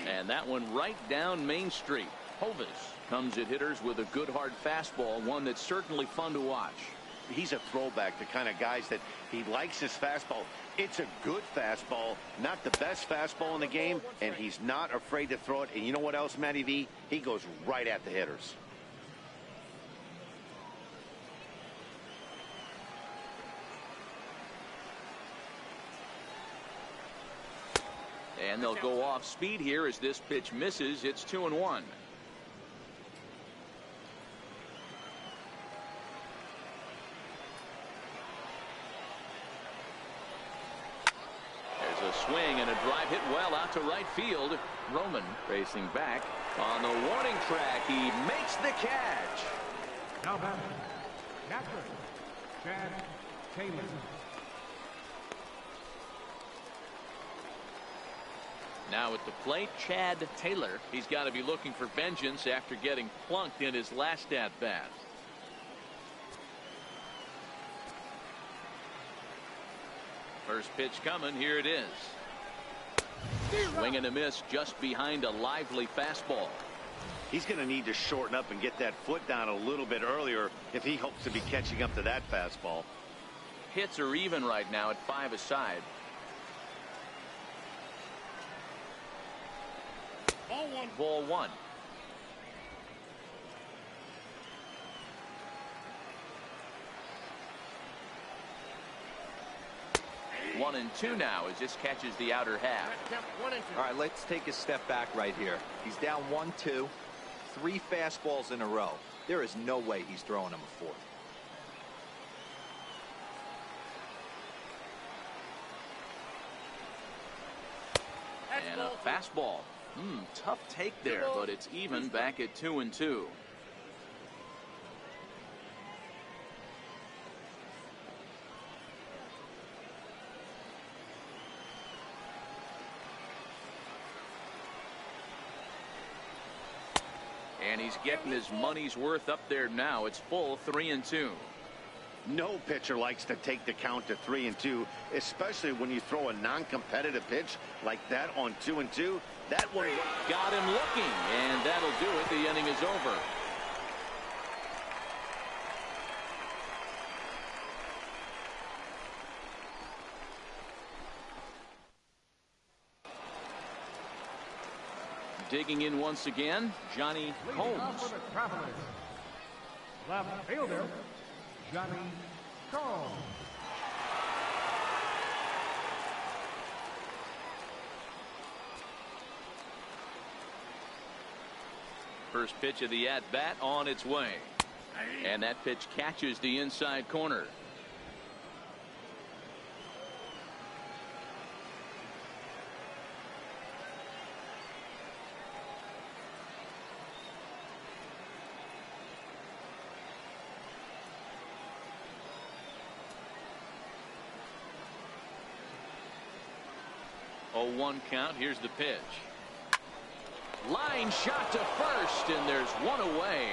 And that one right down Main Street. Hovis comes at hitters with a good hard fastball, one that's certainly fun to watch.
He's a throwback, the kind of guys that he likes his fastball. It's a good fastball, not the best fastball in the game, and he's not afraid to throw it. And you know what else, Matty V? He goes right at the hitters.
And they'll go off speed here as this pitch misses. It's 2-1. Swing and a drive hit well out to right field. Roman racing back on the warning track. He makes the catch.
Now back, catcher, Chad Taylor.
Now at the plate, Chad Taylor. He's got to be looking for vengeance after getting plunked in his last at bat. First pitch coming. Here it is. Swing and a miss just behind a lively fastball.
He's going to need to shorten up and get that foot down a little bit earlier if he hopes to be catching up to that fastball.
Hits are even right now at 5 aside.
Ball one.
Ball one. One and two now as this catches the outer half.
All right, let's take a step back right here. He's down 1-2, 3 fastballs in a row. There is no way he's throwing him a fourth.
And a fastball. Tough take there, but it's even back at 2-2. And he's getting his money's worth up there now. It's full 3-2.
No pitcher likes to take the count to 3-2, especially when you throw a non-competitive pitch like that on 2-2. That one
got him looking, and that'll do it. The inning is over. Digging in once again, Johnny Holmes.
For the Travelers, left fielder, Johnny Holmes.
First pitch of the at-bat on its way. And that pitch catches the inside corner. Oh, 1 count. Here's the pitch. Line shot to first, and there's one away.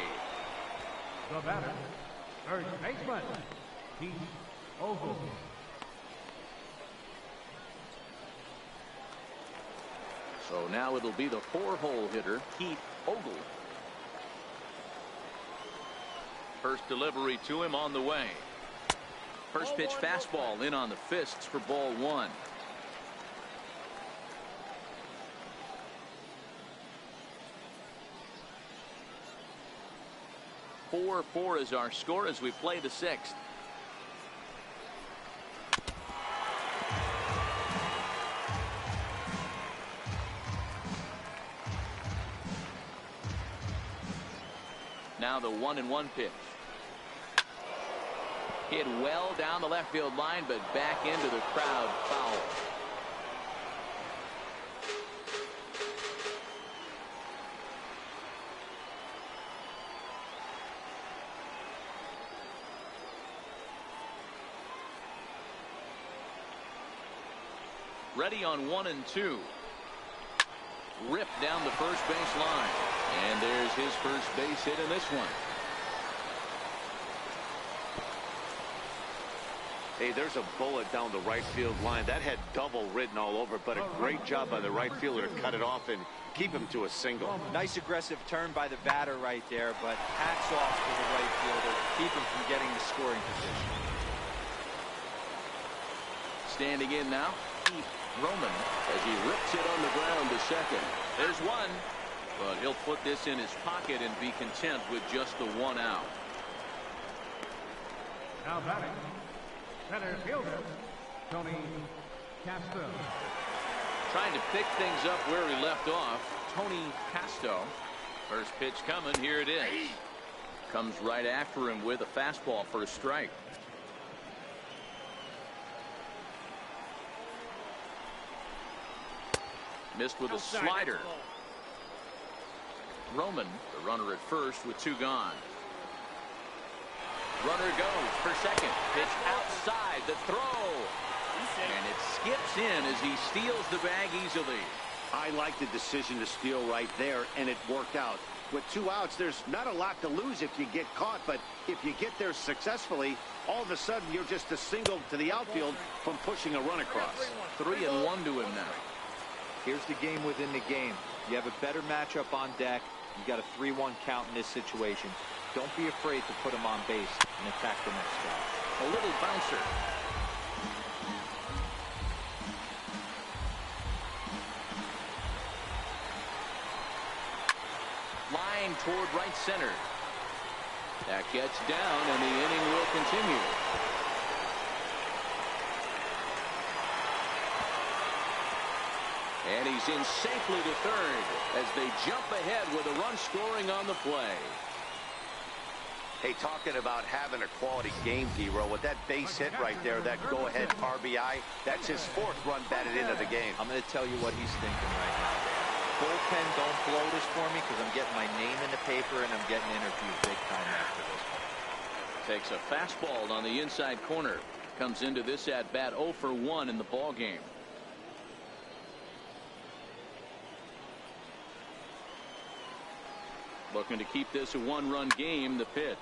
The batter, first baseman, Keith Ogle.
So now it'll be the 4-hole hitter, Keith Ogle. First delivery to him on the way. First pitch fastball in on the fists for ball 1. 4-4 is our score as we play the 6th. Now the 1-1 pitch. Hit well down the left field line, but back into the crowd, foul. Ready on 1 and 2. Ripped down the first base line. And there's his first base hit in this one.
Hey, there's a bullet down the right field line. That had double written all over, but a great job by the right fielder to cut it off and keep him to a single.
Nice aggressive turn by the batter right there, but hats off to the right fielder. Keep him from getting the scoring position.
Standing in now, Roman, as he rips it on the ground to second. There's one, but he'll put this in his pocket and be content with just the one out.
Now batting, center fielder, Tony Castro.
Trying to pick things up where he left off, Tony Castro. First pitch coming, here it is. Comes right after him with a fastball for a strike. Missed with a slider. Roman, the runner at first with two gone. Runner goes for second. Pitch outside the throw. And it skips in as he steals the bag easily.
I like the decision to steal right there, and it worked out. With two outs, there's not a lot to lose if you get caught, but if you get there successfully, all of a sudden you're just a single to the outfield from pushing a run across.
3-1 to him now.
Here's the game within the game. You have a better matchup on deck. You got a 3-1 count in this situation. Don't be afraid to put him on base and attack the next guy.
A little bouncer. Line toward right center. That gets down, and the inning will continue. And he's in safely to third as they jump ahead with a run scoring on the play.
Hey, talking about having a quality game, D-Row, with that base hit right there, that go-ahead RBI, that's his fourth run batted into the game.
I'm going to tell you what he's thinking right now. Bullpen, don't blow this for me because I'm getting my name in the paper and I'm getting interviewed big time after this one.
Takes a fastball on the inside corner. Comes into this at-bat 0 for 1 in the ball game. Looking to keep this a one-run game. The pitch.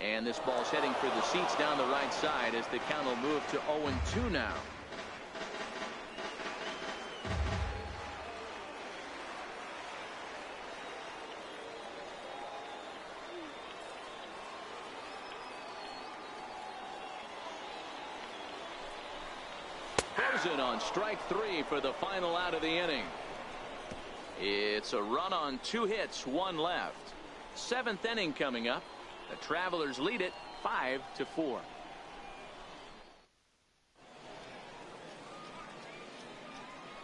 And this ball's heading for the seats down the right side as the count will move to 0-2 now. Frozen on strike 3 for the final out of the inning. It's a run on 2 hits, 1 left. 7th inning coming up. The Travelers lead it 5-4.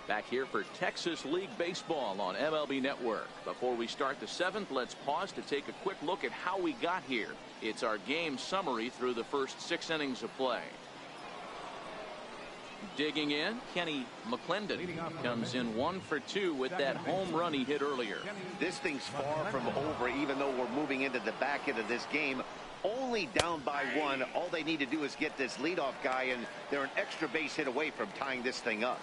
Back here for Texas League Baseball on MLB Network. Before we start the 7th, let's pause to take a quick look at how we got here. It's our game summary through the first 6 innings of play. Digging in, Kenny McClendon comes in 1 for 2 with that home run he hit earlier.
This thing's far from over, even though we're moving into the back end of this game. Only down by 1. All they need to do is get this leadoff guy, and they're an extra base hit away from tying this thing up.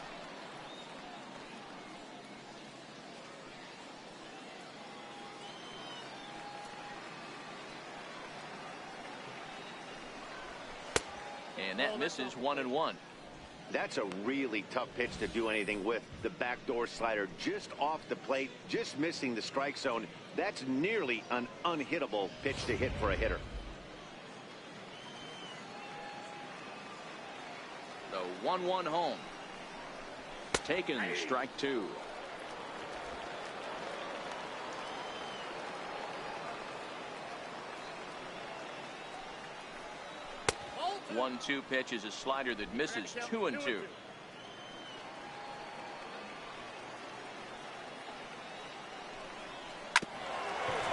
And that misses 1-1.
That's a really tough pitch to do anything with. The backdoor slider just off the plate, just missing the strike zone. That's nearly an unhittable pitch to hit for a hitter.
The 1-1 home. Taken, strike 2. 1-2 pitch is a slider that misses 2-2.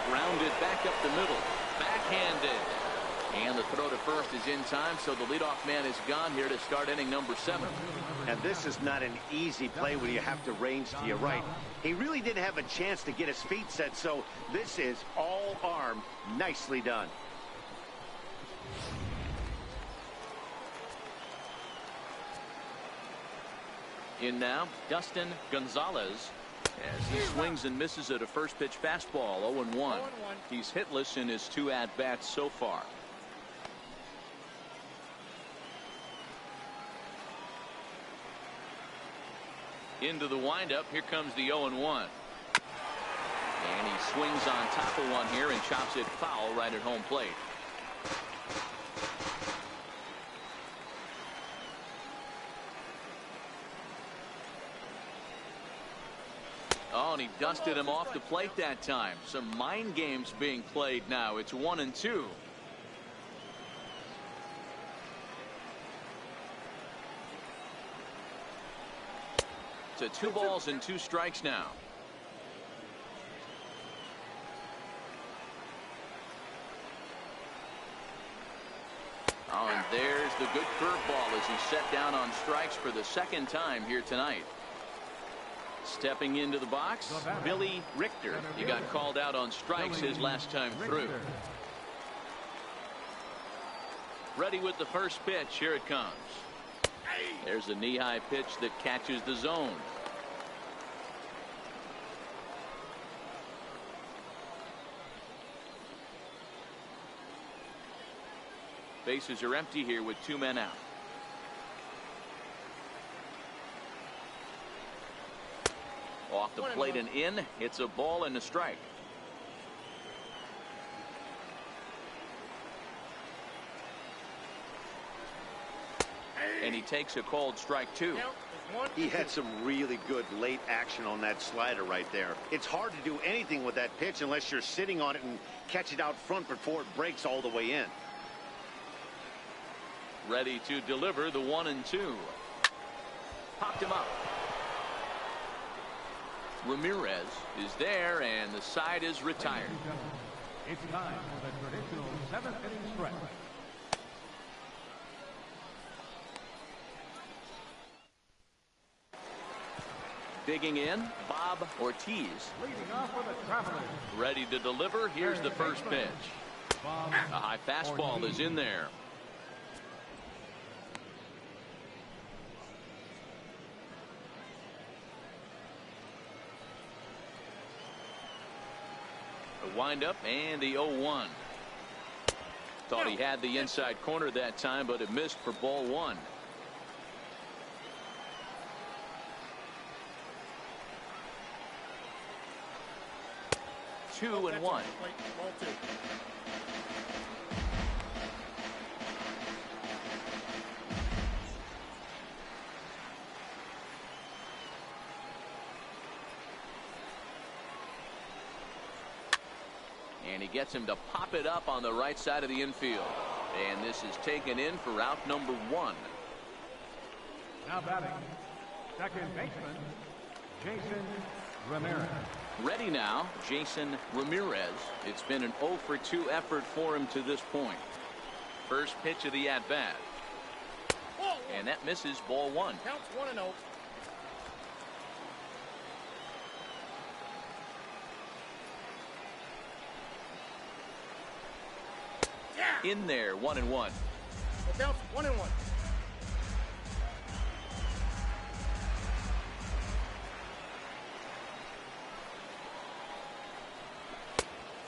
Grounded back up the middle. Backhanded. And the throw to first is in time, so the leadoff man is gone here to start inning number 7.
And this is not an easy play when you have to range to your right. He really didn't have a chance to get his feet set, so this is all arm. Nicely done.
In now, Dustin Gonzalez as he swings and misses at a first pitch fastball. 0-1. He's hitless in his 2 at-bats so far. Into the windup. Here comes the 0-1. And he swings on top of one here and chops it foul right at home plate. Oh, and he dusted him off the plate that time. Some mind games being played now. It's 1-2. To 2 balls and 2 strikes now. Oh, and there's the good curveball as he's set down on strikes for the 2nd time here tonight. Stepping into the box, Billy Richter. He got called out on strikes his last time through. Ready with the first pitch. Here it comes. There's a knee-high pitch that catches the zone. Bases are empty here with 2 men out. Off the plate and in. It's a ball and a strike. And he takes a called strike 2.
He had some really good late action on that slider right there. It's hard to do anything with that pitch unless you're sitting on it and catch it out front before it breaks all the way in.
Ready to deliver the 1-2. Popped him up. Ramirez is there, and the side is retired.
It's time for the traditional 7th inning stretch.
Digging in, Bob Ortiz.
Leading off for the Travelers.
Ready to deliver. Here's the first pitch. A high fastball is in there. The windup and the 0-1. Thought he had the inside corner that time, but it missed for ball 1. Two and 1. And he gets him to pop it up on the right side of the infield. And this is taken in for out number 1.
Now batting, second baseman, Jason Ramirez.
Ready now, Jason Ramirez. It's been an 0-for-2 effort for him to this point. First pitch of the at-bat. And that misses ball 1.
Counts 1-0.
In there, 1-1.
Counts 1-1.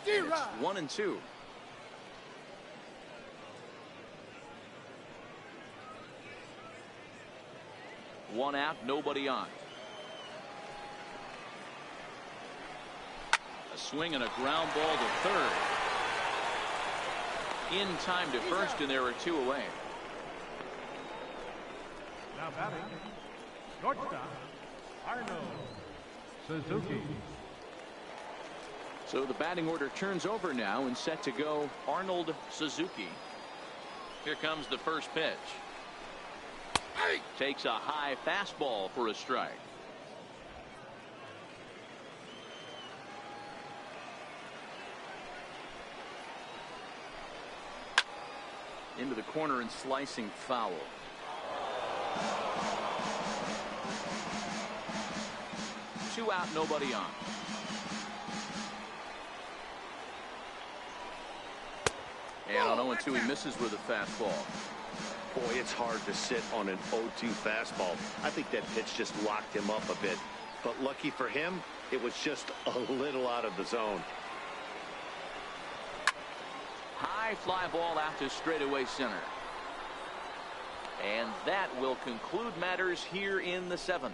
It's 1-2. One out, nobody on. A swing and a ground ball to third. In time to first, and there are 2 away.
Now batting, shortstop, Arnold Suzuki.
So the batting order turns over now, and set to go Arnold Suzuki. Here comes the first pitch. Takes a high fastball for a strike. Into the corner and slicing foul. Two out, nobody on. And on 0-2, he misses with a fastball.
Boy, it's hard to sit on an 0-2 fastball. I think that pitch just locked him up a bit. But lucky for him, it was just a little out of the zone.
High fly ball out to straightaway center. And that will conclude matters here in the 7th.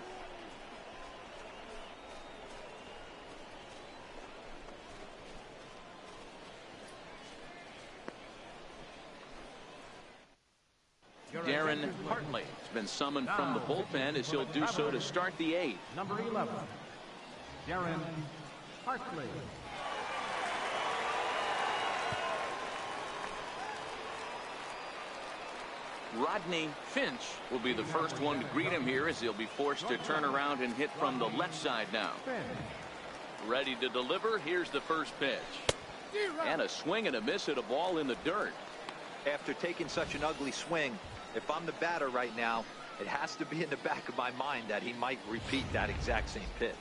Hartley has been summoned from the bullpen as he'll do so to start the 8th.
Number 11, Darren Hartley.
Rodney Finch will be the first one to greet him here as he'll be forced to turn around and hit from the left side now. Ready to deliver. Here's the first pitch. And a swing and a miss at a ball in the dirt.
After taking such an ugly swing, if I'm the batter right now, it has to be in the back of my mind that he might repeat that exact same pitch.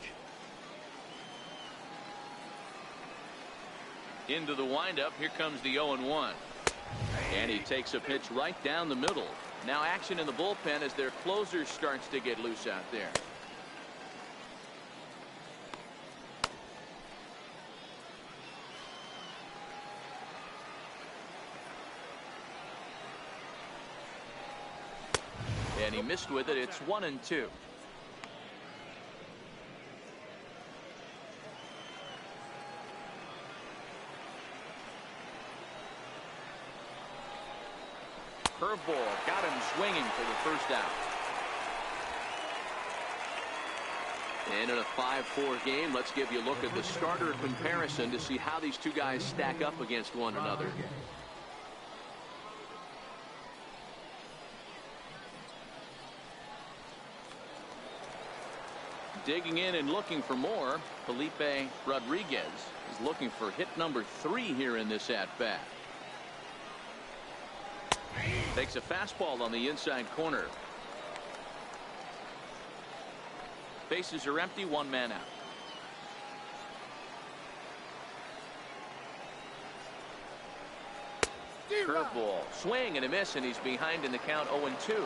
Into the windup. Here comes the 0-1. And he takes a pitch right down the middle. Now action in the bullpen as their closer starts to get loose out there. And he missed with it. It's 1-2. Curveball got him swinging for the first out. And in a 5-4 game, let's give you a look at the starter comparison to see how these two guys stack up against one another. Digging in and looking for more, Felipe Rodriguez is looking for hit number 3 here in this at-bat. Takes a fastball on the inside corner. Bases are empty, 1 man out. Curveball, swing and a miss, and he's behind in the count 0-2.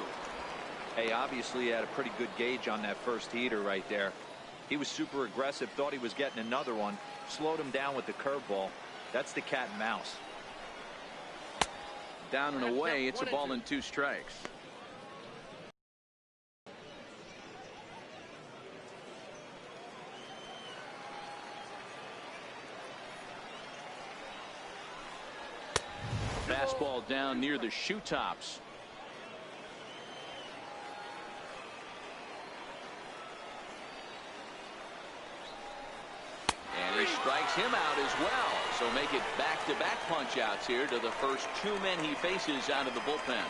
Hey, obviously he had a pretty good gauge on that first heater right there. He was super aggressive, thought he was getting another one, slowed him down with the curveball. That's the cat and mouse.
Down and away, it's a ball and 2 strikes. Fastball down near the shoe tops. And he strikes him out as well. So make it back-to-back punch-outs here to the first 2 men he faces out of the bullpen.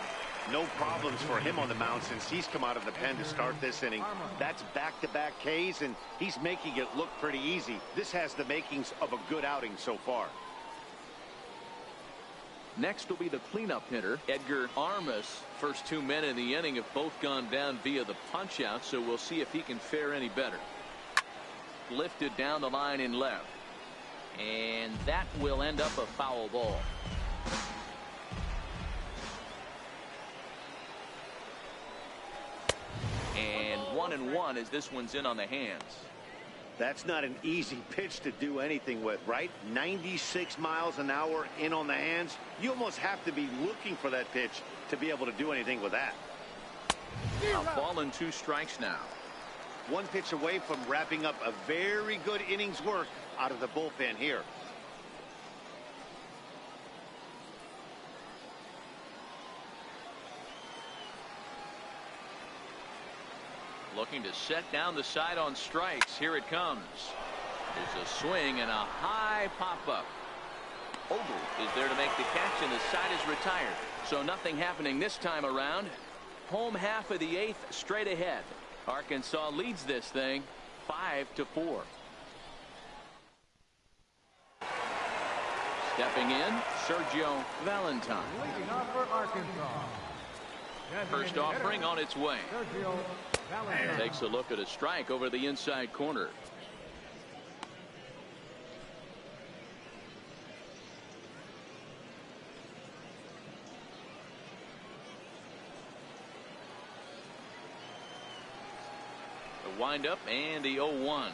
No problems for him on the mound since he's come out of the pen to start this inning. That's back-to-back Ks, and he's making it look pretty easy. This has the makings of a good outing so far.
Next will be the cleanup hitter, Edgar Armas. First 2 men in the inning have both gone down via the punch-out, so we'll see if he can fare any better. Lifted down the line in left. And that will end up a foul ball. And 1-1 as this one's in on the hands.
That's not an easy pitch to do anything with, right? 96 miles an hour in on the hands. You almost have to be looking for that pitch to be able to do anything with that.
A ball and 2 strikes now.
1 pitch away from wrapping up a very good inning's work out of the bullpen here.
Looking to set down the side on strikes. Here it comes. There's a swing and a high pop-up. Ogle is there to make the catch, and the side is retired. So nothing happening this time around. Home half of the 8th straight ahead. Arkansas leads this thing 5-4. Stepping in, Sergio Valentine.
Leading off for Arkansas.
First offering on its way.
Sergio Valentine.
Takes a look at a strike over the inside corner. The windup and the 0-1. Liner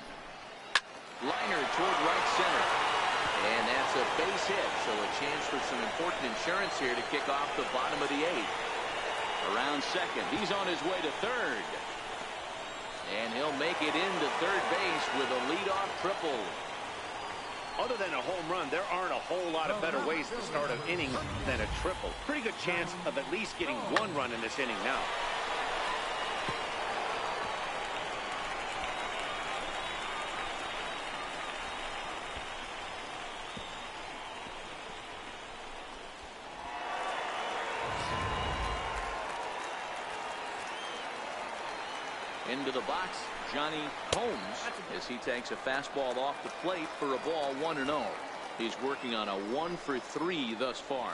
toward right center. And that's a base hit, so a chance for some important insurance here to kick off the bottom of the 8th. Around second, he's on his way to third. And he'll make it into third base with a leadoff triple.
Other than a home run, there aren't a whole lot of better ways to start an inning than a triple. Pretty good chance of at least getting 1 run in this inning now.
Into the box, Johnny Holmes, as he takes a fastball off the plate for a ball 1-0. He's working on a 1-for-3 thus far.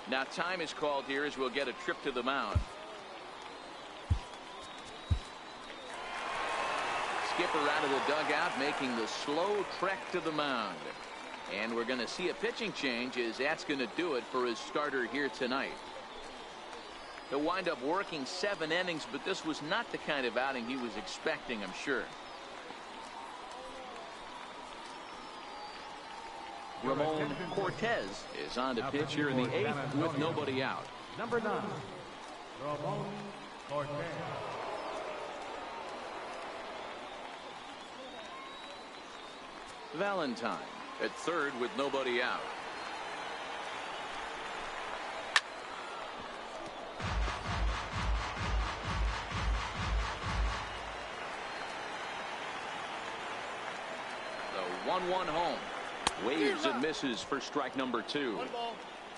Now time is called here as we'll get a trip to the mound. Skipper out of the dugout making the slow trek to the mound. And we're going to see a pitching change as that's going to do it for his starter here tonight. He'll wind up working 7 innings, but this was not the kind of outing he was expecting, I'm sure. Ramon Cortez is on to pitch here in the 8th with nobody out.
Number 9, Ramon Cortez.
Valentine at third with nobody out. The 1-1 home. Waves and misses for strike number 2.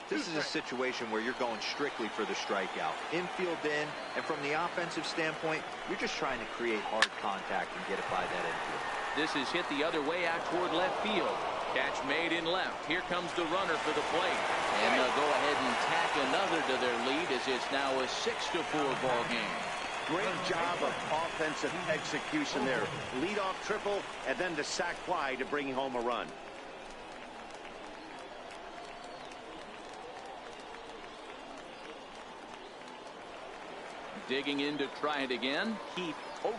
This is a situation where you're going strictly for the strikeout. Infield in, and from the offensive standpoint, you're just trying to create hard contact and get it by that infield.
This is hit the other way out toward left field. Catch made in left. Here comes the runner for the plate. And they'll go ahead and tack another to their lead as it's now a 6-4 ball game.
Great job of offensive execution there. Leadoff triple and then the sac fly to bring home a run.
Digging in to try it again, Keith Ogle.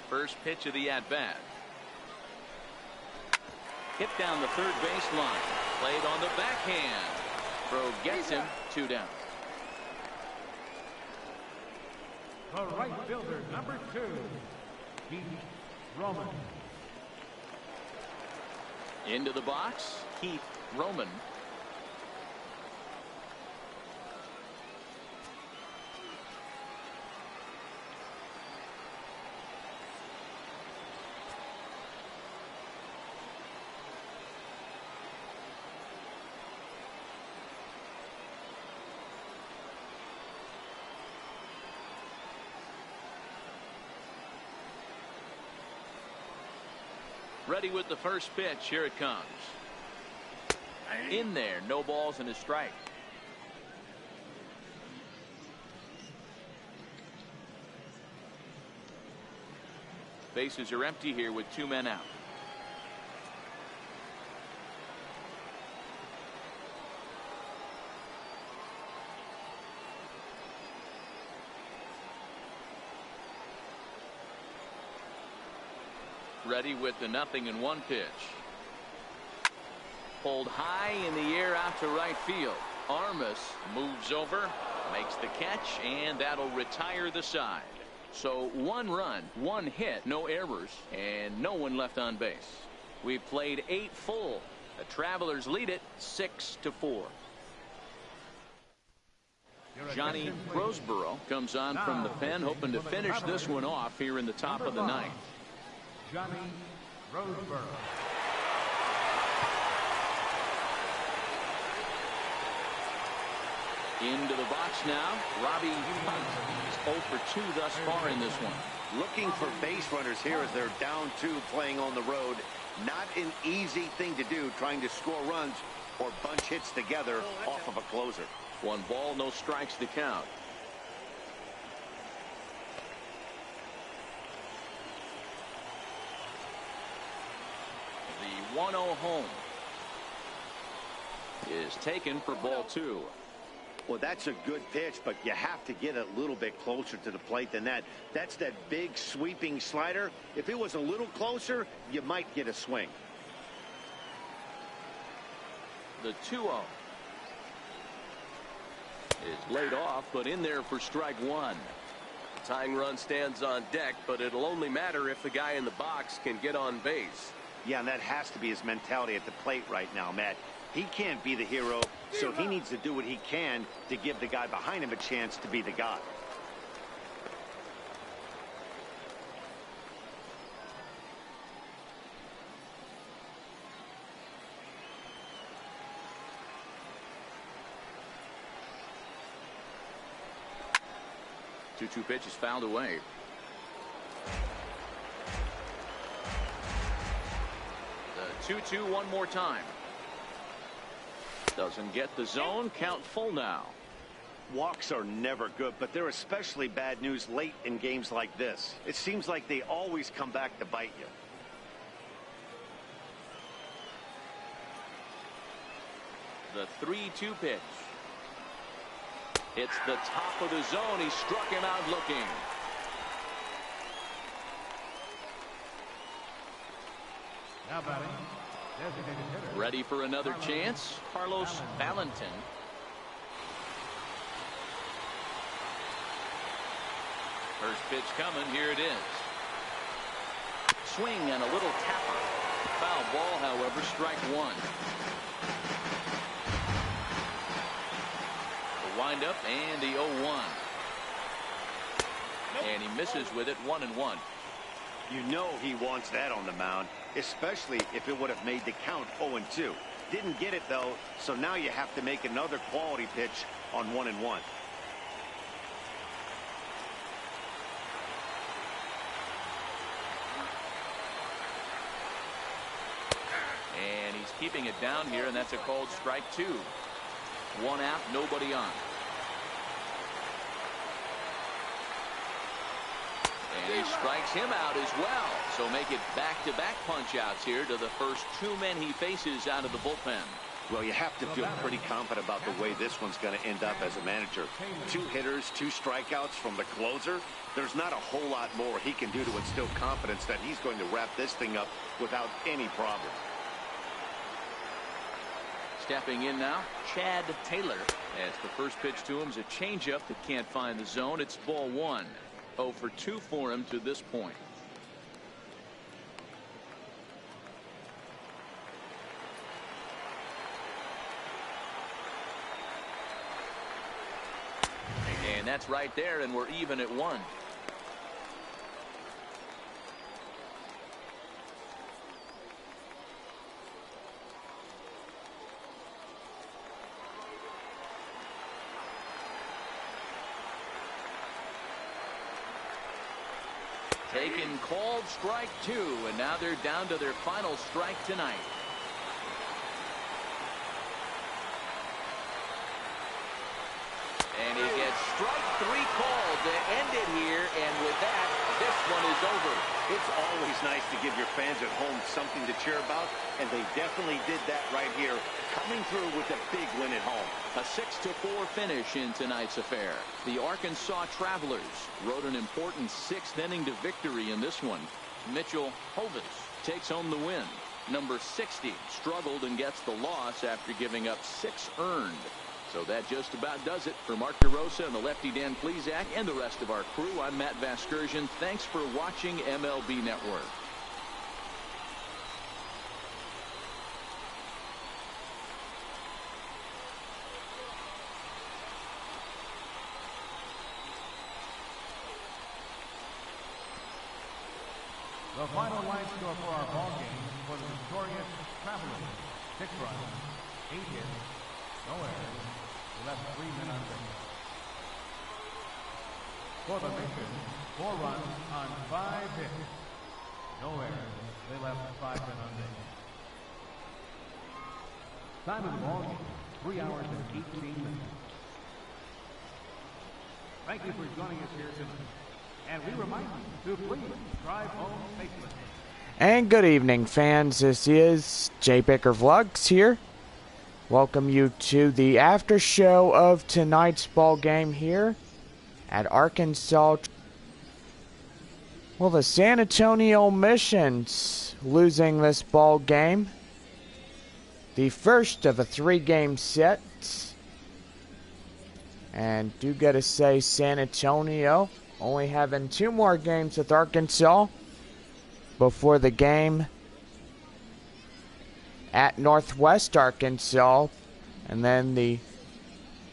First pitch of the at-bat. Hit down the third baseline. Played on the backhand. Throw gets him 2 down.
The right fielder, number 2, Keith Roman.
Into the box, Keith Roman. Ready with the first pitch. Here it comes. In there, no balls and a strike. Bases are empty here with 2 men out. Ready with the 0-1 pitch. Pulled high in the air out to right field. Armas moves over, makes the catch, and that'll retire the side. So 1 run, 1 hit, no errors, and no one left on base. We've played 8 full. The Travelers lead it 6-4. Johnny Roseborough comes on from the pen, hoping to finish this one off here in the top of the 9th.
Johnny Roseborough.
Into the box now, Robbie Hunt. He's 0 for 2 thus far in this one.
Looking for base runners here as they're down 2 playing on the road. Not an easy thing to do, trying to score runs or bunch hits together off of a closer.
1 ball, no strikes to count. The 1-0 home is taken for ball 2.
Well, that's a good pitch, but you have to get a little bit closer to the plate than that. That's that big sweeping slider. If it was a little closer, you might get a swing.
The 2-0 is laid off, but in there for strike 1.
Tying run stands on deck, but it'll only matter if the guy in the box can get on base.
Yeah, and that has to be his mentality at the plate right now, Matt. He can't be the hero, so he needs to do what he can to give the guy behind him a chance to be the guy.
Two pitch is fouled away. The 2-2 one more time. Doesn't get the zone. Count full now.
Walks are never good, but they're especially bad news late in games like this. It seems like they always come back to bite you.
The 3-2 pitch. It's the top of the zone. He struck him out looking.
Now batting, designated hitter.
Ready for another chance. Carlos Valentin. First pitch coming. Here it is. Swing and a little tapper. Foul ball, however, strike one. The windup and the 0-1. And he misses with it, 1-1.
You know he wants that on the mound, especially if it would have made the count 0-2. Didn't get it, though, so now you have to make another quality pitch on 1-1.
And he's keeping it down here, and that's a called strike two. One out, nobody on. And he strikes him out as well. So make it back-to-back punch-outs here to the first two men he faces out of the bullpen.
Well, you have to feel pretty confident about the way this one's going to end up as a manager. 2 hitters, 2 strikeouts from the closer. There's not a whole lot more he can do to instill confidence that he's going to wrap this thing up without any problem.
Stepping in now, Chad Taylor. As the first pitch to him is a changeup that can't find the zone. It's ball 1. 0 for 2 for him to this point. And that's right there, and we're even at 1. Taken, called strike 2, and now they're down to their final strike tonight. And he gets strike 3 called to end it here, and with that, this one is over.
It's always nice to give your fans at home something to cheer about, and they definitely did that right here, coming through with a big win at home.
A 6-4 finish in tonight's affair. The Arkansas Travelers rode an important 6th inning to victory in this one. Mitchell Hovis takes home the win. Number 60 struggled and gets the loss after giving up 6 earned. So that just about does it. For Mark DeRosa and the lefty Dan Plesac and the rest of our crew, I'm Matt Vasgersian. Thanks for watching MLB Network.
The final line score for our ball game for the victorious Travelers: 6 runs, 8 hits, no errors, left 3 men on base. For the Mission, 4 runs on 5 hits, no errors, they left 5 men on base. Time of the ball game, 3 hours and 18 minutes. Thank you for joining us here tonight. And we remind you to please drive home safely.
And good evening, fans. This is JBakerVlogs here. Welcome you to the after show of tonight's ball game here at Arkansas. Well, the San Antonio Missions losing this ball game. The first of a 3-game set. And do gotta say, San Antonio only having 2 more games with Arkansas before the game at Northwest Arkansas, and then the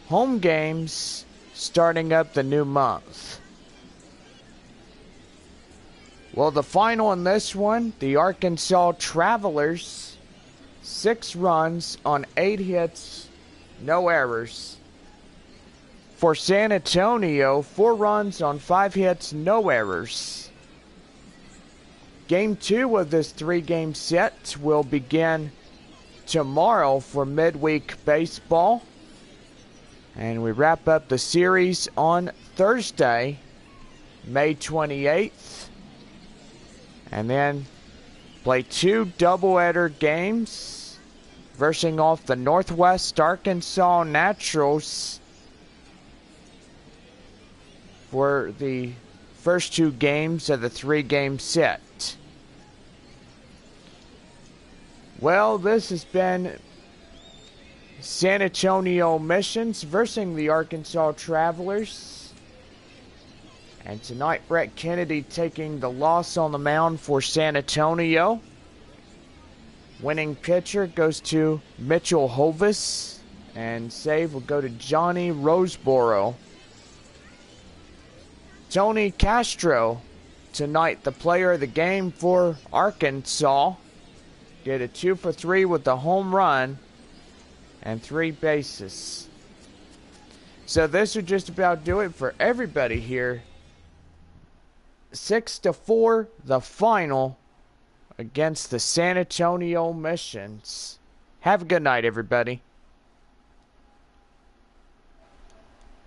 home games starting up the new month. Well, the final in this one, the Arkansas Travelers, 6 runs on 8 hits, no errors. For San Antonio, 4 runs on 5 hits, no errors. Game 2 of this 3-game set will begin tomorrow for midweek baseball. And we wrap up the series on Thursday, May 28th. And then play 2 doubleheader games, versing off the Northwest Arkansas Naturals for the first 2 games of the 3-game set. Well, this has been San Antonio Missions versing the Arkansas Travelers. And tonight, Brett Kennedy taking the loss on the mound for San Antonio. Winning pitcher goes to Mitchell Hovis. And save will go to Johnny Roseboro. Tony Castro, tonight the player of the game for Arkansas. Did a 2 for 3 with the home run and 3 bases. So this would just about do it for everybody here. 6-4, the final against the San Antonio Missions. Have a good night, everybody.